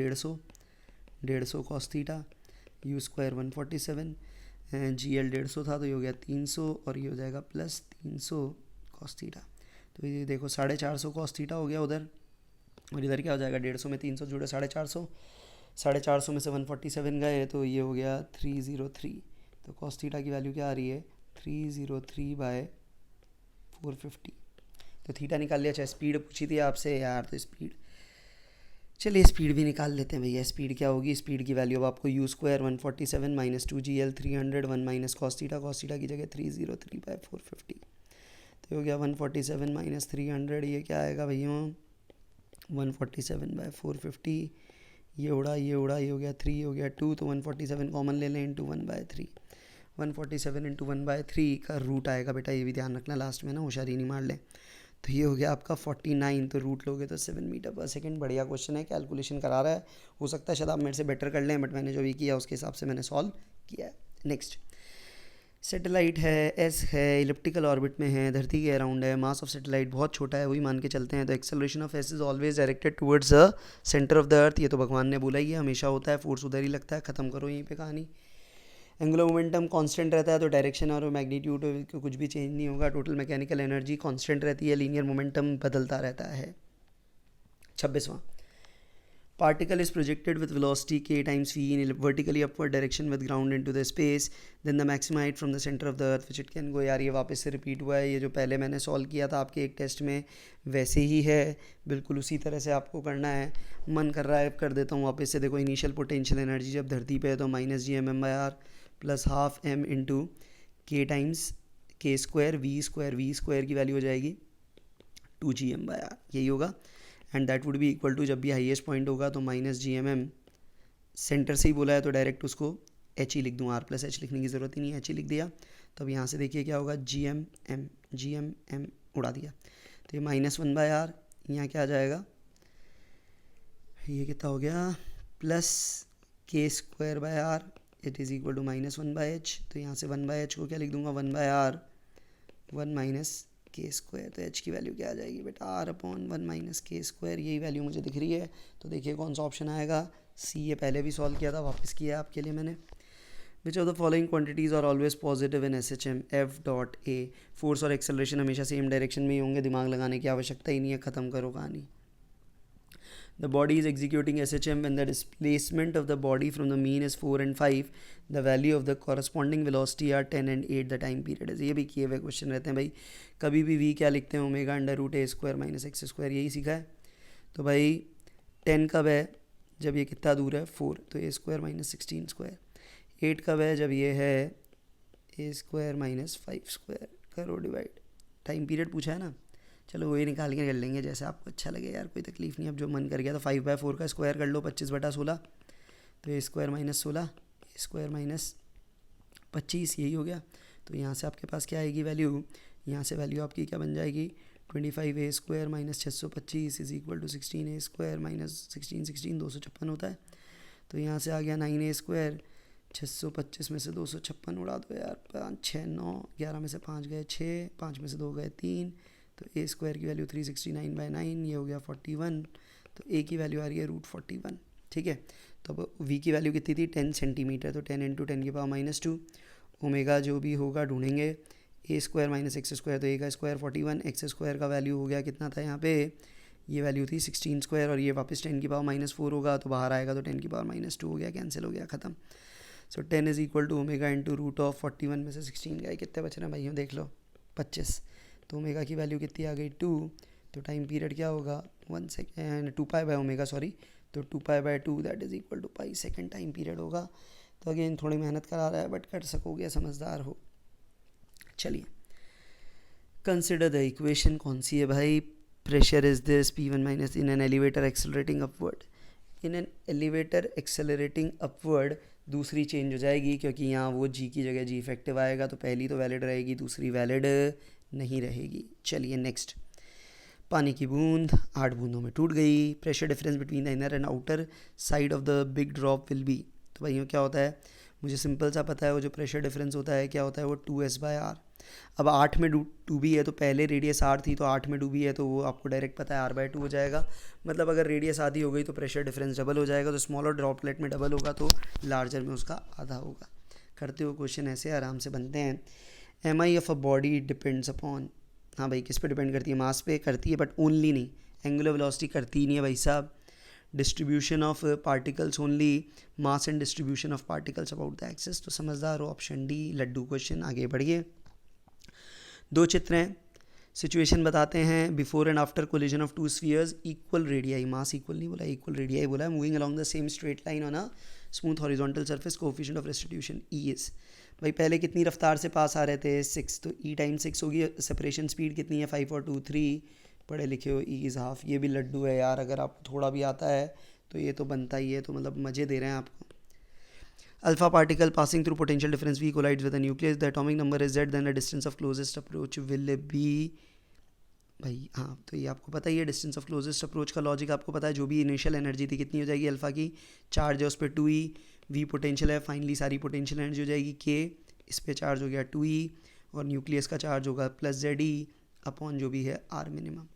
150 cos थीटा, u² 147, gl 150 था तो ये हो गया 300, और ये हो जाएगा प्लस 300 cos थीटा। तो ये देखो 450 cos थीटा हो गया उधर, और इधर क्या हो जाएगा, 150 में 300 जुड़े 450, 450 में से 147 गए तो ये हो गया 303। तो cos थीटा की वैल्यू क्या आ रही है, 303/450। तो थीटा निकाल लिया। अच्छा, स्पीड पूछी थी आपसे यार, तो स्पीड, चलिए स्पीड भी निकाल लेते हैं भैया। स्पीड क्या होगी, स्पीड की वैल्यू अब आपको u² 147 - 2gl 300 1 - cos थीटा की जगह 303/450। तो हो गया 147 - 300, ये क्या आएगा भैया 147/450, ये उड़ा ये उड़ा, ये हो गया 3, हो गया 2, तो 147 कॉमन ले लें इंटू 1/3। 147 इंटू 1/3 का रूट आएगा बेटा, ये भी ध्यान रखना लास्ट में ना, होशियारी नहीं मार लें। तो ये हो गया आपका 49, तो रूट लोगे तो 7 मीटर पर सेकेंड। बढ़िया क्वेश्चन है, कैलकुलेशन करा रहा है, हो सकता है शायद आप मेरे से बेटर कर लें, बट मैंने जो भी किया उसके हिसाब से मैंने सॉल्व किया है। नेक्स्ट, सैटेलाइट है, एस है, इलिप्टिकल ऑर्बिट में है, धरती के अराउंड है, मास ऑफ सैटेलाइट बहुत छोटा है, वही मान के चलते हैं। तो acceleration of S is always directed towards the centre of the earth, ये तो भगवान ने बोला ही है, हमेशा होता है, फोर्स उधर ही लगता है, ख़त्म करो यहीं पे कहानी। एंगुलर मोमेंटम कांस्टेंट रहता है, तो डायरेक्शन और मैग्नीट्यूड को कुछ भी चेंज नहीं होगा। टोटल मैकेनिकल एनर्जी कांस्टेंट रहती है, लीनियर मोमेंटम बदलता रहता है। 26वां, particle is projected with velocity k times v in vertically upward direction with ground into the space, then the maximum height from the center of the earth which it can go। यार ये वापस से repeat हुआ है, ये जो पहले मैंने सॉल्व किया था आपके एक टेस्ट में वैसे ही है, बिल्कुल उसी तरह से आपको करना है। मन कर रहा है कर देता हूँ वापस से। देखो इनिशियल पोटेंशियल एनर्जी जब धरती पे है तो -gmm/r plus half m into k times k square v की वैल्यू हो जाएगी 2gm/r, यही होगा। And that would be equal to, जब भी हाईएस्ट पॉइंट होगा तो -gmm, सेंटर से ही बोला है तो डायरेक्ट उसको h ही लिख दूँ, r + h लिखने की ज़रूरत ही नहीं है, h ही लिख दिया। तो अब यहाँ से देखिए क्या होगा, gmm उड़ा दिया, तो ये -1/r, यहाँ क्या आ जाएगा, ये कितना हो गया, plus k²/r it is equal to -1/h। तो यहाँ से 1/h को क्या लिख दूँगा, 1/r 1 - k²। तो h की वैल्यू क्या आ जाएगी बेटा, r/1 - k², यही वैल्यू मुझे दिख रही है। तो देखिए कौन सा ऑप्शन आएगा, सी। ये पहले भी सॉल्व किया था, वापस किया आपके लिए मैंने। Which of the following quantities are always positive in SHM, F.A। Force और एक्सेलरेशन हमेशा सेम डायरेक्शन में ही होंगे, दिमाग लगाने की आवश्यकता ही नहीं है, ख़त्म करो कहानी। The body is executing SHM when the displacement of the body from the mean is 4 and 5. The value of the corresponding velocity are 10 and 8. The time period is. ये भी किए हुए क्वेश्चन रहते हैं भाई. कभी भी v क्या लिखते हैं, ओमेगा अंडर रूट ए स्क्वायर माइनस एक्स स्क्वायर, यही सीखा है. तो भाई 10 कब है, जब ये कितना दूर है 4, तो ए स्क्वायर माइनस 16 स्क्वायर. 8 कब है, जब ये है ए स्क्वायर माइनस 5 स्क्वायर. करो डिवाइड. टाइम पीरियड पूछा है ना, चलो वही निकाल के कर लेंगे जैसे आपको अच्छा लगे यार, कोई तकलीफ़ नहीं. अब जो मन कर गया तो 5/4 का स्क्वायर कर लो, 25/16, तो ए square minus 16, a square minus 25, यही हो गया. तो यहाँ से आपके पास क्या आएगी वैल्यू, यहाँ से वैल्यू आपकी क्या बन जाएगी, 25 a square minus 625 is equal to 16 a square minus 16 256 होता है. तो यहाँ से आ गया 9 ए स्क्वायर, 625 में से 256 उड़ा दो यार, 5 6 9, 11 में से 5 गए 6, 5 में से 2 गए 3, तो ए स्क्वायर की वैल्यू 369/9, ये हो गया 41. तो ए की वैल्यू आ रही है √41. ठीक है. तो अब वी की वैल्यू कितनी थी, 10 सेंटीमीटर, तो 10 × 10⁻². ओमेगा जो भी होगा ढूंढेंगे, ए स्क्वायर माइनस एक्स स्क्वायर, तो ए का स्क्वायर 41, एक्स स्क्वायर का वैल्यू हो गया कितना था यहाँ पे, ये वैल्यू थी 16 स्क्वायर, और ये वापस 10⁻⁴ होगा, तो बाहर आएगा तो 10⁻² हो गया, कैंसिल हो गया, ख़त्म. So 10 is equal to omega into √41 में से 16 गए, कितने बच रहे हैं भाइयों देख लो, 25. तो ओमेगा की वैल्यू कितनी आ गई 2. तो टाइम पीरियड क्या होगा 1 सेकेंड, 2π/ω सॉरी, तो 2π/2 that is equal to pi second time period होगा. तो अगेन थोड़ी मेहनत करा रहा है बट कर सकोगे, समझदार हो. चलिए कंसिडर द इक्वेशन. कौन सी है भाई, pressure is this P1 minus in an elevator accelerating upward. In an elevator accelerating upward दूसरी चेंज हो जाएगी, क्योंकि यहाँ वो जी की जगह जी इफेक्टिव आएगा, तो पहली तो वैलिड रहेगी, दूसरी वैलिड नहीं रहेगी. चलिए नेक्स्ट. पानी की बूंद 8 बूंदों में टूट गई. Pressure difference between the inner and outer side of the big drop will be. तो भाइयों क्या होता है, मुझे सिंपल सा पता है, वो जो प्रेशर डिफरेंस होता है क्या होता है, वो 2s/r. अब 8 में 2b है, तो पहले रेडियस r थी, तो 8 में 2b है, तो वो आपको डायरेक्ट पता है r/2 हो जाएगा. मतलब अगर रेडियस आधी हो गई तो प्रेशर डिफरेंस डबल हो जाएगा, तो स्मॉलर ड्रॉपलेट में डबल होगा तो लार्जर में उसका आधा होगा. करते हो क्वेश्चन ऐसे आराम से बनते हैं. mi of a body depends upon, हाँ भाई किस पे डिपेंड करती है, मास पे करती है, बट ओनली नहीं, एंगुलर वेलोसिटी करती ही नहीं है भाई साहब. Distribution of particles only, mass and distribution of particles about the axis. तो समझदार हो, ऑप्शन डी लड्डू क्वेश्चन. आगे बढ़िए. 2 चित्र हैं, सिचुएशन बताते हैं. Before and after collision of 2 spheres equal radii, mass equal नहीं बोला, इक्वल रेडियाई बोला है, moving along the same straight line on a smooth horizontal surface, coefficient of restitution E is. भाई पहले कितनी रफ्तार से पास आ रहे थे 6, तो ई टाइम 6 होगी. सेपरेशन स्पीड कितनी है 5 और 2 3, पढ़े लिखे हो, ई इज़ हाफ. ये भी लड्डू है यार, अगर आपको थोड़ा भी आता है तो ये तो बनता ही है, तो मतलब मज़े दे रहे हैं आपको. Alpha particle passing through potential difference V collides with the nucleus, the atomic number is Z, then the distance of closest approach will be. भाई हाँ, तो ये आपको पता ही है, डिस्टेंस ऑफ क्लोजेस्ट अप्रोच का लॉजिक आपको पता है. जो भी इनिशियल एनर्जी थी कितनी हो जाएगी अल्फा की, चार्ज है उस पर 2e, V पोटेंशियल है, फाइनली सारी पोटेंशियल एनर्जी हो जाएगी k, इस पे चार्ज हो गया 2e, और न्यूक्लियस का चार्ज होगा +ZE अपॉन जो भी है R मिनिमम.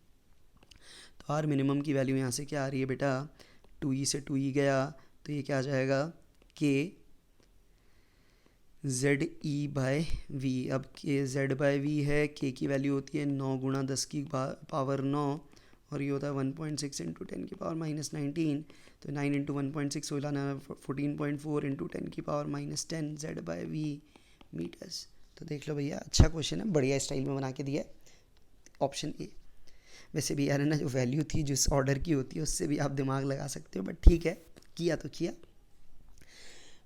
तो R मिनिमम की वैल्यू यहाँ से क्या आ रही है बेटा, 2e से 2e गया, तो ये क्या आ जाएगा k ZE/V. अब k Z/V है, k की वैल्यू होती है 9 × 10 की पावर 9, और ये होता है 1.6 × 10 की पावर -19. तो 9 × 1.6 हो जाना 14.4 × 10 की पावर -10 Z/V मीटर्स. तो देख लो भैया, अच्छा क्वेश्चन है, बढ़िया स्टाइल में बना के दिया है. Option A. वैसे भी यार है ना, जो वैल्यू थी जिस ऑर्डर की होती है उससे भी आप दिमाग लगा सकते हो, बट ठीक है, किया तो किया.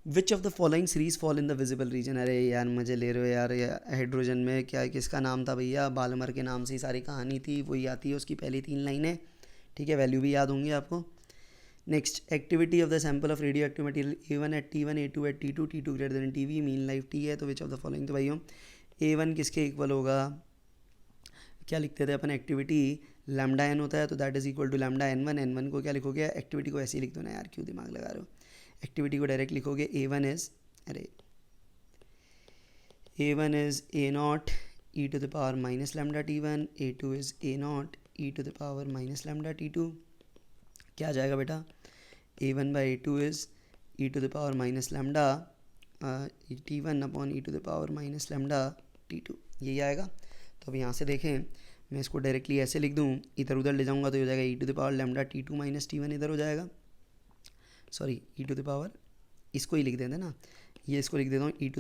विच of the following series fall in the visible region. अरे यार मजे ले रहे हो यार. हाइड्रोजन में क्या किसका नाम था भैया, बालमर के नाम से ही सारी कहानी थी, वही आती है उसकी पहली 3 लाइनें. ठीक है, वैल्यू भी याद होंगी आपको. Next, activity of the sample of radioactive material A1 at T1, A2 at T2, T2 greater than TV, mean life T है. तो विच ऑफ द फॉलोइंग, तो भाइयों A1 किसके इक्वल होगा, क्या लिखते थे अपन, एक्टिविटी λn होता है, तो that is equal to λn1. n1 को क्या लिखोगे, एक्टिविटी को ऐसे ही लिख दो ना यार, क्यों दिमाग लगा रहे हो. एक्टिविटी को डायरेक्ट लिखोगे, A1 is A0 e to the power minus lambda T1, A2 is A0 e to the power minus lambda T2. क्या आ जाएगा बेटा, A1/A2 is e to the power minus lambda T1 upon e to the power minus lambda T2, यही आएगा. तो अब यहाँ से देखें, मैं इसको डायरेक्टली ऐसे लिख दूँ, इधर उधर ले जाऊँगा तो हो जाएगा e⁻λ T2 - T1 इधर हो जाएगा, सॉरी e⁻, इसको ही लिख देते ना, ये इसको लिख देता हूँ e⁻λ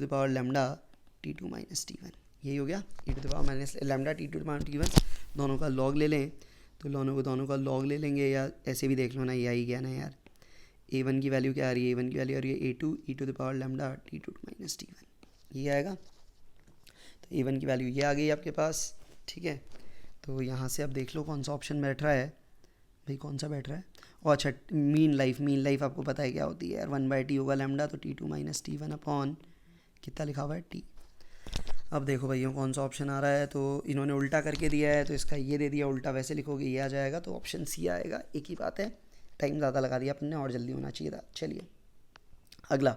T2 - T1, यही हो गया e⁻λ T2 - T1। दोनों का लॉग ले लें तो दोनों का लॉग ले लेंगे, या ऐसे भी देख लो ना, ये आई गया ना यार। a1 की वैल्यू क्या आ रही है, a1 की वैल्यू आ रही है a2 e⁻λ T2 - T1, ये आएगा। तो a1 की वैल्यू ये आ गई आपके पास, ठीक है। तो यहाँ से आप देख लो कौन सा ऑप्शन बैठ रहा है भाई, कौन सा बैठ रहा है। और अच्छा, मीन लाइफ आपको पता है क्या होती है यार, 1/t होगा लैम्डा, तो T2 - T1 अपॉन कितना लिखा हुआ है t। अब देखो भैया कौन सा ऑप्शन आ रहा है, तो इन्होंने उल्टा करके दिया है तो इसका ये दे दिया, उल्टा वैसे लिखोगे ये आ जाएगा, तो ऑप्शन सी आएगा। एक ही बात है, टाइम ज़्यादा लगा दिया अपन ने और जल्दी होना चाहिए था। चलिए अगला,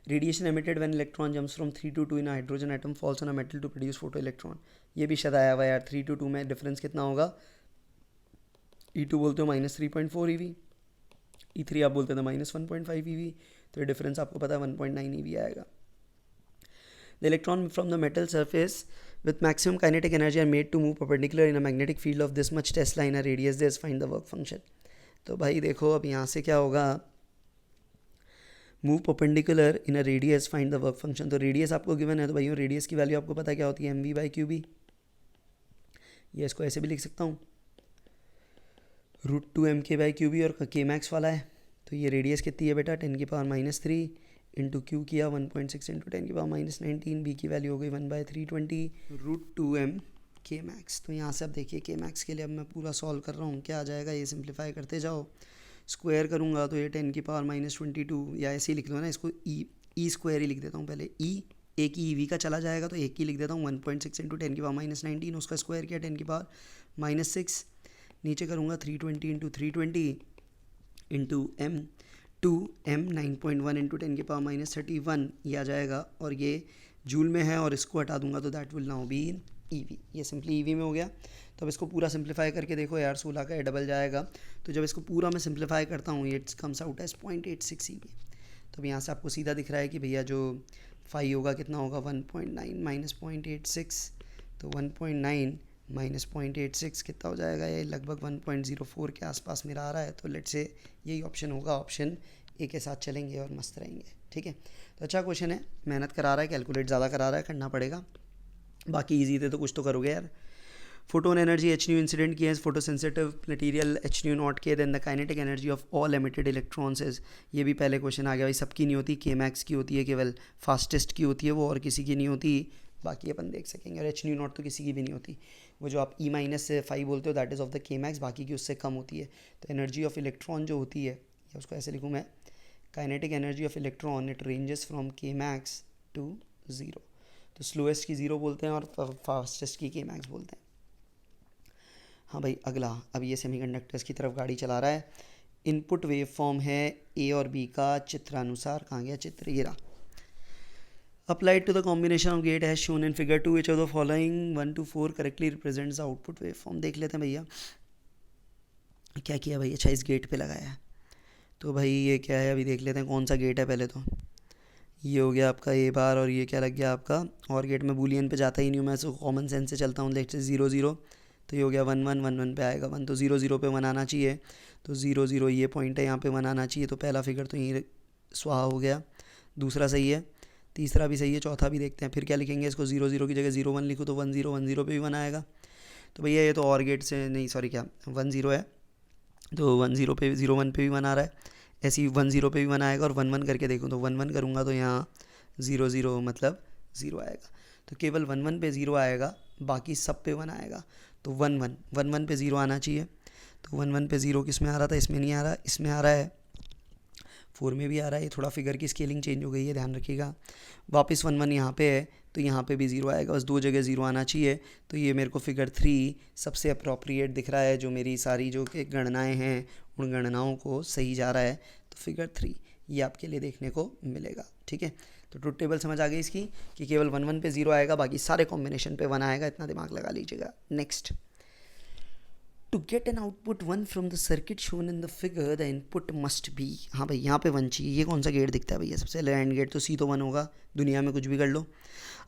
radiation emitted when electron jumps from 3 to 2 in hydrogen atom falls on a metal to produce photoelectron. ये भी शायद आया हुआ यार, 3 to 2 में डिफरेंस कितना होगा, E2 बोलते हो -3.4 EV, E3 आप बोलते थे -1.5 EV, तो ये डिफरेंस आपको पता है 1.9 EV आएगा। The electron from the metal surface with maximum kinetic energy are made to move perpendicular in a magnetic field of this much Tesla in a radius this, find the work function। तो भाई देखो अब यहाँ से क्या होगा, move perpendicular in a radius find the work function. तो radius आपको गिवन है, तो भाई रेडियस की वैल्यू आपको पता है क्या होती है, mv/qb। ये इसको ऐसे भी लिख सकता हूँ, √2mk/qb, और k मैक्स वाला है, तो ये रेडियस कितनी है बेटा, 10⁻³ इंटू क्यू किया 1.6 इंटू 10⁻19, बी की वैल्यू हो गई 1/320 √2m k मैक्स। तो यहाँ से अब देखिए k मैक्स के लिए अब मैं पूरा सॉल्व कर रहा हूँ, क्या आ जाएगा, ये सिंप्लीफाई करते जाओ, स्क्वायर करूँगा तो ये 10⁻22, या ऐसे ही लिख लो ना, इसको ई स्क्वायर ही लिख देता हूँ पहले, ई एक ही वी का चला जाएगा तो एक ही लिख देता हूँ, 1.6 इंटू 10⁻19, उसका स्क्वायर किया 10⁻6, नीचे करूँगा 320 into 320 into m 2m 9.1 into 10⁻31, ये आ जाएगा, और ये जूल में है और इसको हटा दूंगा तो that will now be in EV. ये सिंपली ईवी में हो गया। तो अब इसको पूरा सिंप्लीफाई करके देखो यार, 16 का ये डबल जाएगा, तो जब इसको पूरा मैं सिंप्लीफाई करता हूँ it's comes out as 0.86 eV. तो अब यहाँ से आपको सीधा दिख रहा है कि भैया जो फाई होगा कितना होगा, 1.9 माइनस 0.86, तो 1.9 माइनस 0.86 कितना हो जाएगा, ये लगभग 1.04 के आसपास मेरा आ रहा है। तो लेट से यही ऑप्शन होगा, ऑप्शन ए के साथ चलेंगे और मस्त रहेंगे, ठीक है। तो अच्छा क्वेश्चन है, मेहनत करा रहा है, कैलकुलेट ज़्यादा करा रहा है, करना पड़ेगा, बाकी इजी थे तो कुछ तो करोगे यार। Photon energy h nu incident की है फोटोसेंसिटिव मटेरियल h nu0 के, then the kinetic energy of all emitted electrons is, ये भी पहले क्वेश्चन आ गया भाई, सबकी नहीं होती, के मैक्स की होती है, केवल फास्टेस्ट की होती है वो, और किसी की नहीं होती, बाकी अपन देख सकेंगे। और h nu0 तो किसी की भी नहीं होती, वो जो आप E-5 बोलते हो दैट इज़ ऑफ द के मैक्स, बाकी की उससे कम होती है। तो एनर्जी ऑफ इलेक्ट्रॉन जो होती है, या उसको ऐसे लिखूँ मैं, kinetic energy of electron it ranges from के मैक्स टू 0। तो स्लोएस्ट की 0 बोलते हैं और फास्टेस्ट की के मैक्स बोलते हैं। हाँ भाई अगला, अब ये सेमीकंडक्टर्स की तरफ गाड़ी चला रहा है। इनपुट वेव फॉर्म है ए और बी का चित्रानुसार, कहाँ गया चित्र, ये रहा। Applied to the combination of gate as shown in figure 2, which of the following 1 to 4 correctly represents the output waveform। देख लेते हैं भैया क्या किया भाई, अच्छा इस गेट पे लगाया है, तो भाई ये क्या है, अभी देख लेते हैं कौन सा गेट है। पहले तो ये हो गया आपका ए बार, और ये क्या लग गया आपका, और गेट में बूलियन पे जाता ही नहीं हूँ मैं, सो कॉमन सेंस से चलता हूँ। लेट से 0 0, तो ये हो गया 1 1 1 1 पे आएगा 1, तो 0 0 पे 1 आना चाहिए, तो 0 0 ये पॉइंट है, यहाँ पे 1 आना चाहिए, तो पहला फिगर तो यही स्वाहा हो गया, दूसरा सही है, तीसरा भी सही है, चौथा भी देखते हैं। फिर क्या लिखेंगे इसको, 0 0 की जगह 0 1 लिखो तो 1 0 1 0 पे भी 1 आएगा। तो भैया ये तो और गेट से नहीं, सॉरी क्या 1 0 है, तो 1 0 पे 0 1 पे भी 1 आ रहा है, ऐसे ही 1 0 पे भी 1 आएगा, और 1 1 करके देखूँ तो 1 1 करूँगा तो यहाँ 0 0 मतलब 0 आएगा। तो केवल 1 1 पे 0 आएगा, बाकी सब पे 1 आएगा। तो 1 1 1 1 पे 0 आना चाहिए, तो 1 1 पे 0 किस में आ रहा था, इसमें नहीं आ रहा, इसमें आ रहा है, 4 में भी आ रहा है। ये थोड़ा फिगर की स्केलिंग चेंज हो गई है, ध्यान रखिएगा। वापस 1 1 यहाँ पे है, तो यहाँ पे भी 0 आएगा, बस 2 जगह 0 आना चाहिए। तो ये मेरे को फिगर 3 सबसे अप्रोप्रिएट दिख रहा है, जो मेरी सारी जो कि गणनाएं हैं उन गणनाओं को सही जा रहा है। तो फिगर 3 ये आपके लिए देखने को मिलेगा, ठीक है। तो ट्रुथ टेबल समझ आ गई इसकी, कि केवल 1 1 पे 0 आएगा, बाकी सारे कॉम्बिनेशन पे 1 आएगा, इतना दिमाग लगा लीजिएगा। Next, to get an output 1 from the circuit shown in the figure the input must be, हाँ भाई यहाँ पे 1 चाहिए। ये कौन सा गेट दिखता है भैया सबसे पहले? एंड गेट तो सी तो 1 होगा, दुनिया में कुछ भी कर लो।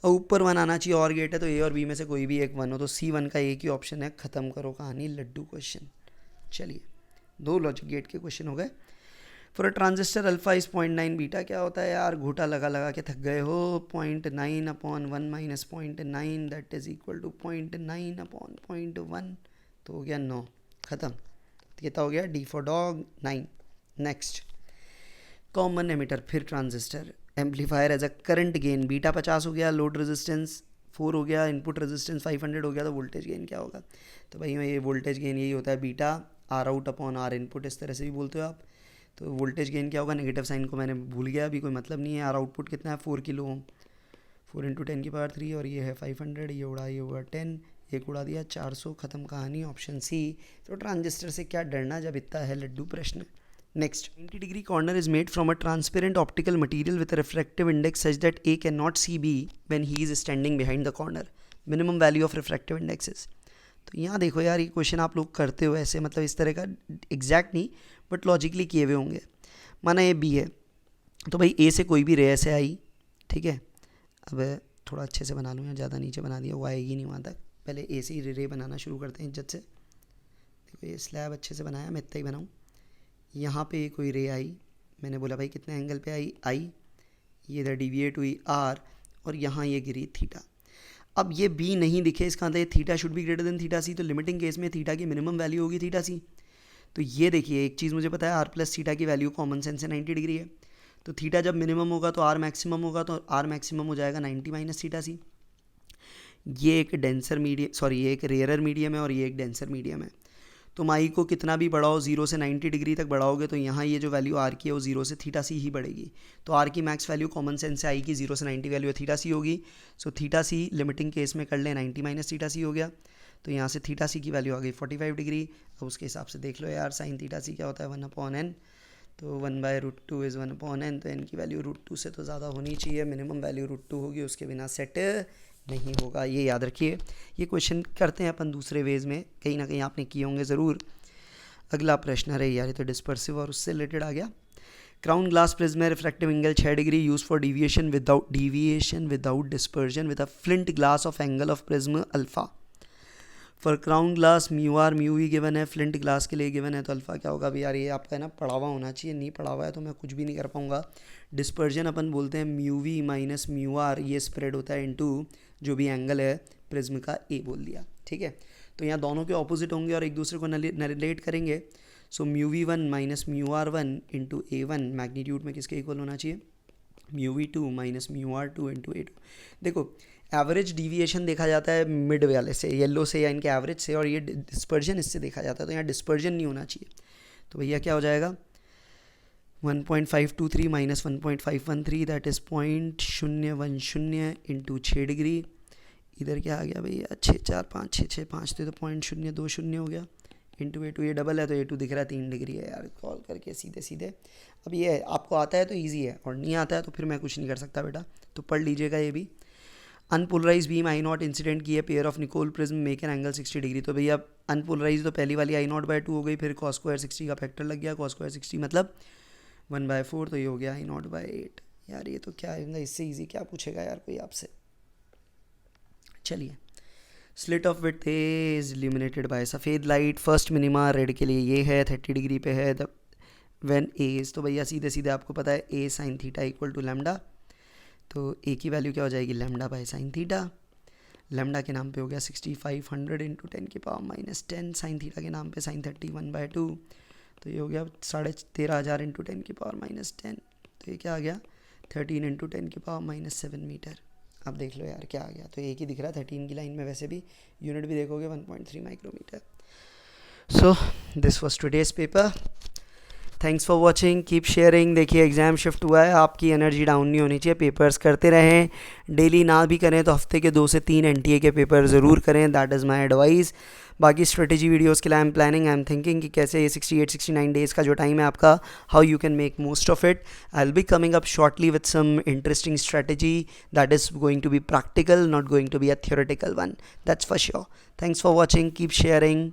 और ऊपर 1 आना चाहिए, और गेट है तो ए और बी में से कोई भी एक 1 हो, तो सी 1 का एक ही ऑप्शन है। ख़त्म करो कहानी, लड्डू क्वेश्चन। चलिए 2 लॉजिक गेट के क्वेश्चन हो गए। For a transistor alpha is 0.9 beta, क्या होता है यार? घूटा लगा लगा के थक गए हो। 0.9 upon 1 minus 0.9 that is equal to 0.9 upon 0.1, तो हो गया 9, ख़त्म। कितना हो गया? D for dog 9। Next, common emitter, फिर transistor amplifier as a current gain beta 50 हो गया, लोड रेजिस्टेंस 4 हो गया, इनपुट रेजिस्टेंस 500 हो गया, तो वोल्टेज गेन क्या होगा? तो भाई ये वोल्टेज गेन यही होता है beta R out upon R input, इस तरह से भी बोलते हो आप। तो वोल्टेज गेन क्या होगा? नेगेटिव साइन को मैंने भूल गया, अभी कोई मतलब नहीं है। आर आउटपुट कितना है? 4 किलो ओम, 4 × 10⁻³ और ये है 500, ये उड़ा, ये हुआ 10, एक उड़ा दिया 400, ख़त्म कहानी, ऑप्शन सी। तो ट्रांजिस्टर से क्या डरना जब इतना है लड्डू प्रश्न। Next, 90 degree corner is made from a transparent optical material with a refractive index such that A can not see B when he is standing behind the corner, minimum value of refractive indexes. तो यहाँ देखो यार, ये question आप लोग करते हो ऐसे, मतलब इस तरह का एग्जैक्ट नहीं बट लॉजिकली किए हुए होंगे। माना ये बी है, तो भाई ए से कोई भी रे ऐसे आई, ठीक है। अब थोड़ा अच्छे से बना लूँ, या ज़्यादा नीचे बना दिया, वो आएगी नहीं वहाँ तक। पहले ए से ही रे बनाना शुरू करते हैं इज्जत से। देखो ये स्लैब अच्छे से बनाया, मैं इतना ही बनाऊँ। यहाँ पे कोई रे आई, मैंने बोला भाई कितने एंगल पे आई, ये इधर डिविएट हुई आर, और यहाँ ये गिरी थीटा। अब ये बी नहीं दिखे, इसका मतलब theta should be greater than theta C, तो लिमिटिंग केस में थीटा की मिनिमम वैल्यू होगी थीटा सी। तो ये देखिए एक चीज़ मुझे पता है, आर प्लस थीटा की वैल्यू कॉमन सेंस से 90 डिग्री है, तो थीटा जब मिनिमम होगा तो आर मैक्सिमम होगा, तो आर मैक्सिमम हो जाएगा 90 माइनस थीटा सी। ये एक डेंसर मीडियम, सॉरी ये एक रेयरर मीडियम है और ये एक डेंसर मीडियम है। तुम आई को कितना भी बढ़ाओ, 0 से 90 डिग्री तक बढ़ाओगे तो यहाँ ये जो वैल्यू आर की है वो 0 से थीटा सी ही बढ़ेगी। तो आर की मैक्स वैल्यू कॉमन सेंस से आई की 0 से 90 वैल्यू थीटा सी होगी। सो थीटा सी लिमिटिंग केस में कर ले 90 माइनस थीटा सी हो गया, तो यहाँ से थीटा सी की वैल्यू आ गई 45 डिग्री। अब उसके हिसाब से देख लो यार, साइन थीटा सी क्या होता है? 1/n, तो 1/√2 इज़ 1/n, तो n की वैल्यू √2 से तो ज़्यादा होनी चाहिए, मिनिमम वैल्यू √2 होगी, उसके बिना सेट नहीं होगा, ये याद रखिए। ये क्वेश्चन करते हैं अपन दूसरे वेज में, कहीं ना कहीं आपने किए होंगे ज़रूर। अगला प्रश्न, अरे यार ये तो डिस्पर्सिव और उससे रिलेटेड आ गया। क्राउन ग्लास प्रिज्म है, refractive angle 6 degree, use for deviation without dispersion with a flint glass of angle of prism alpha. For crown glass mu R mu V given है, फ्लिंट ग्लास के लिए given है, तो alpha क्या होगा? भी यार ये आपका है ना पढ़ा हुआ होना चाहिए, नहीं पढ़ा हुआ है तो मैं कुछ भी नहीं कर पाऊंगा। डिस्पर्जन अपन बोलते हैं mu V minus mu R, ये स्प्रेड होता है इनटू जो भी एंगल है प्रिज्म का, ए बोल दिया, ठीक है। तो यहाँ दोनों के ऑपोजिट होंगे और एक दूसरे को नरिलेट करेंगे। So mu v 1 minus mu r 1 into a 1 magnitude में किसके इक्वल होना चाहिए? Mu v 2 minus mu r 2 into a 2। देखो एवरेज डिविएशन देखा जाता है मिड वाले से, येलो से या इनके एवरेज से, और ये डिस्पर्जन इससे देखा जाता है, तो यहाँ डिस्पर्जन नहीं होना चाहिए। तो भैया क्या हो जाएगा? 1.523 minus 1.513 that is 0.010 into 6 degree. इधर क्या आ गया भैया? 6 4 5 6 6 5, तो 0.020 हो गया इंटू A2, ये डबल है तो A2 दिख रहा है 3 डिग्री है यार, कॉल करके सीधे सीधे। अब ये आपको आता है तो ईजी है, और नहीं आता है तो फिर मैं कुछ नहीं कर सकता बेटा, तो पढ़ लीजिएगा ये भी। Unpolarise beam I naught incident की है, pair of Nicol prism make an angle 60 degree. तो भैया अनपोलराइज तो पहली वाली I0/2 हो गई, फिर cos स्क्वायर 60 का फैक्टर लग गया, cos स्क्वायर 60 मतलब 1/4, तो ये हो गया I0/8। यार ये तो क्या है, इससे ईजी क्या पूछेगा यार कोई आपसे। चलिए, slit of width is illuminated by सफ़ेद लाइट, फर्स्ट मिनिमा रेड के लिए ये है 30 डिग्री पे है, द व्हेन ए इज, तो भैया सीधे सीधे आपको पता है a sine theta equal to lambda, तो ए की वैल्यू क्या हो जाएगी? Lambda by sine theta. Lambda के नाम पे हो गया 6500 इंटू 10⁻−10, साइन थीटा के नाम पे साइन 31/2, तो ये हो गया 13,500 इंटू 10⁻−10, तो ये क्या आ गया? 13 इंटू 10⁻−7 मीटर। अब देख लो यार क्या आ गया, तो एक ही दिख रहा है 13 की लाइन में, वैसे भी यूनिट भी देखोगे 1.3 micrometre. So this was today's paper, thanks for watching, keep sharing. देखिए एग्ज़ाम शिफ्ट हुआ है, आपकी एनर्जी डाउन नहीं होनी चाहिए, पेपर्स करते रहें, डेली ना भी करें तो हफ्ते के 2 से 3 NTA के पेपर ज़रूर करें, दैट इज़ माई एडवाइस। बाकी स्ट्रेटेजी वीडियोस के लिए I am planning, I am thinking कि कैसे ये 68-69 डेज़ का जो टाइम है आपका, how you can make most of it. I will be coming up shortly with some interesting strategy that is going to be practical, not going to be a theoretical one, that's for sure. Thanks for watching, keep sharing.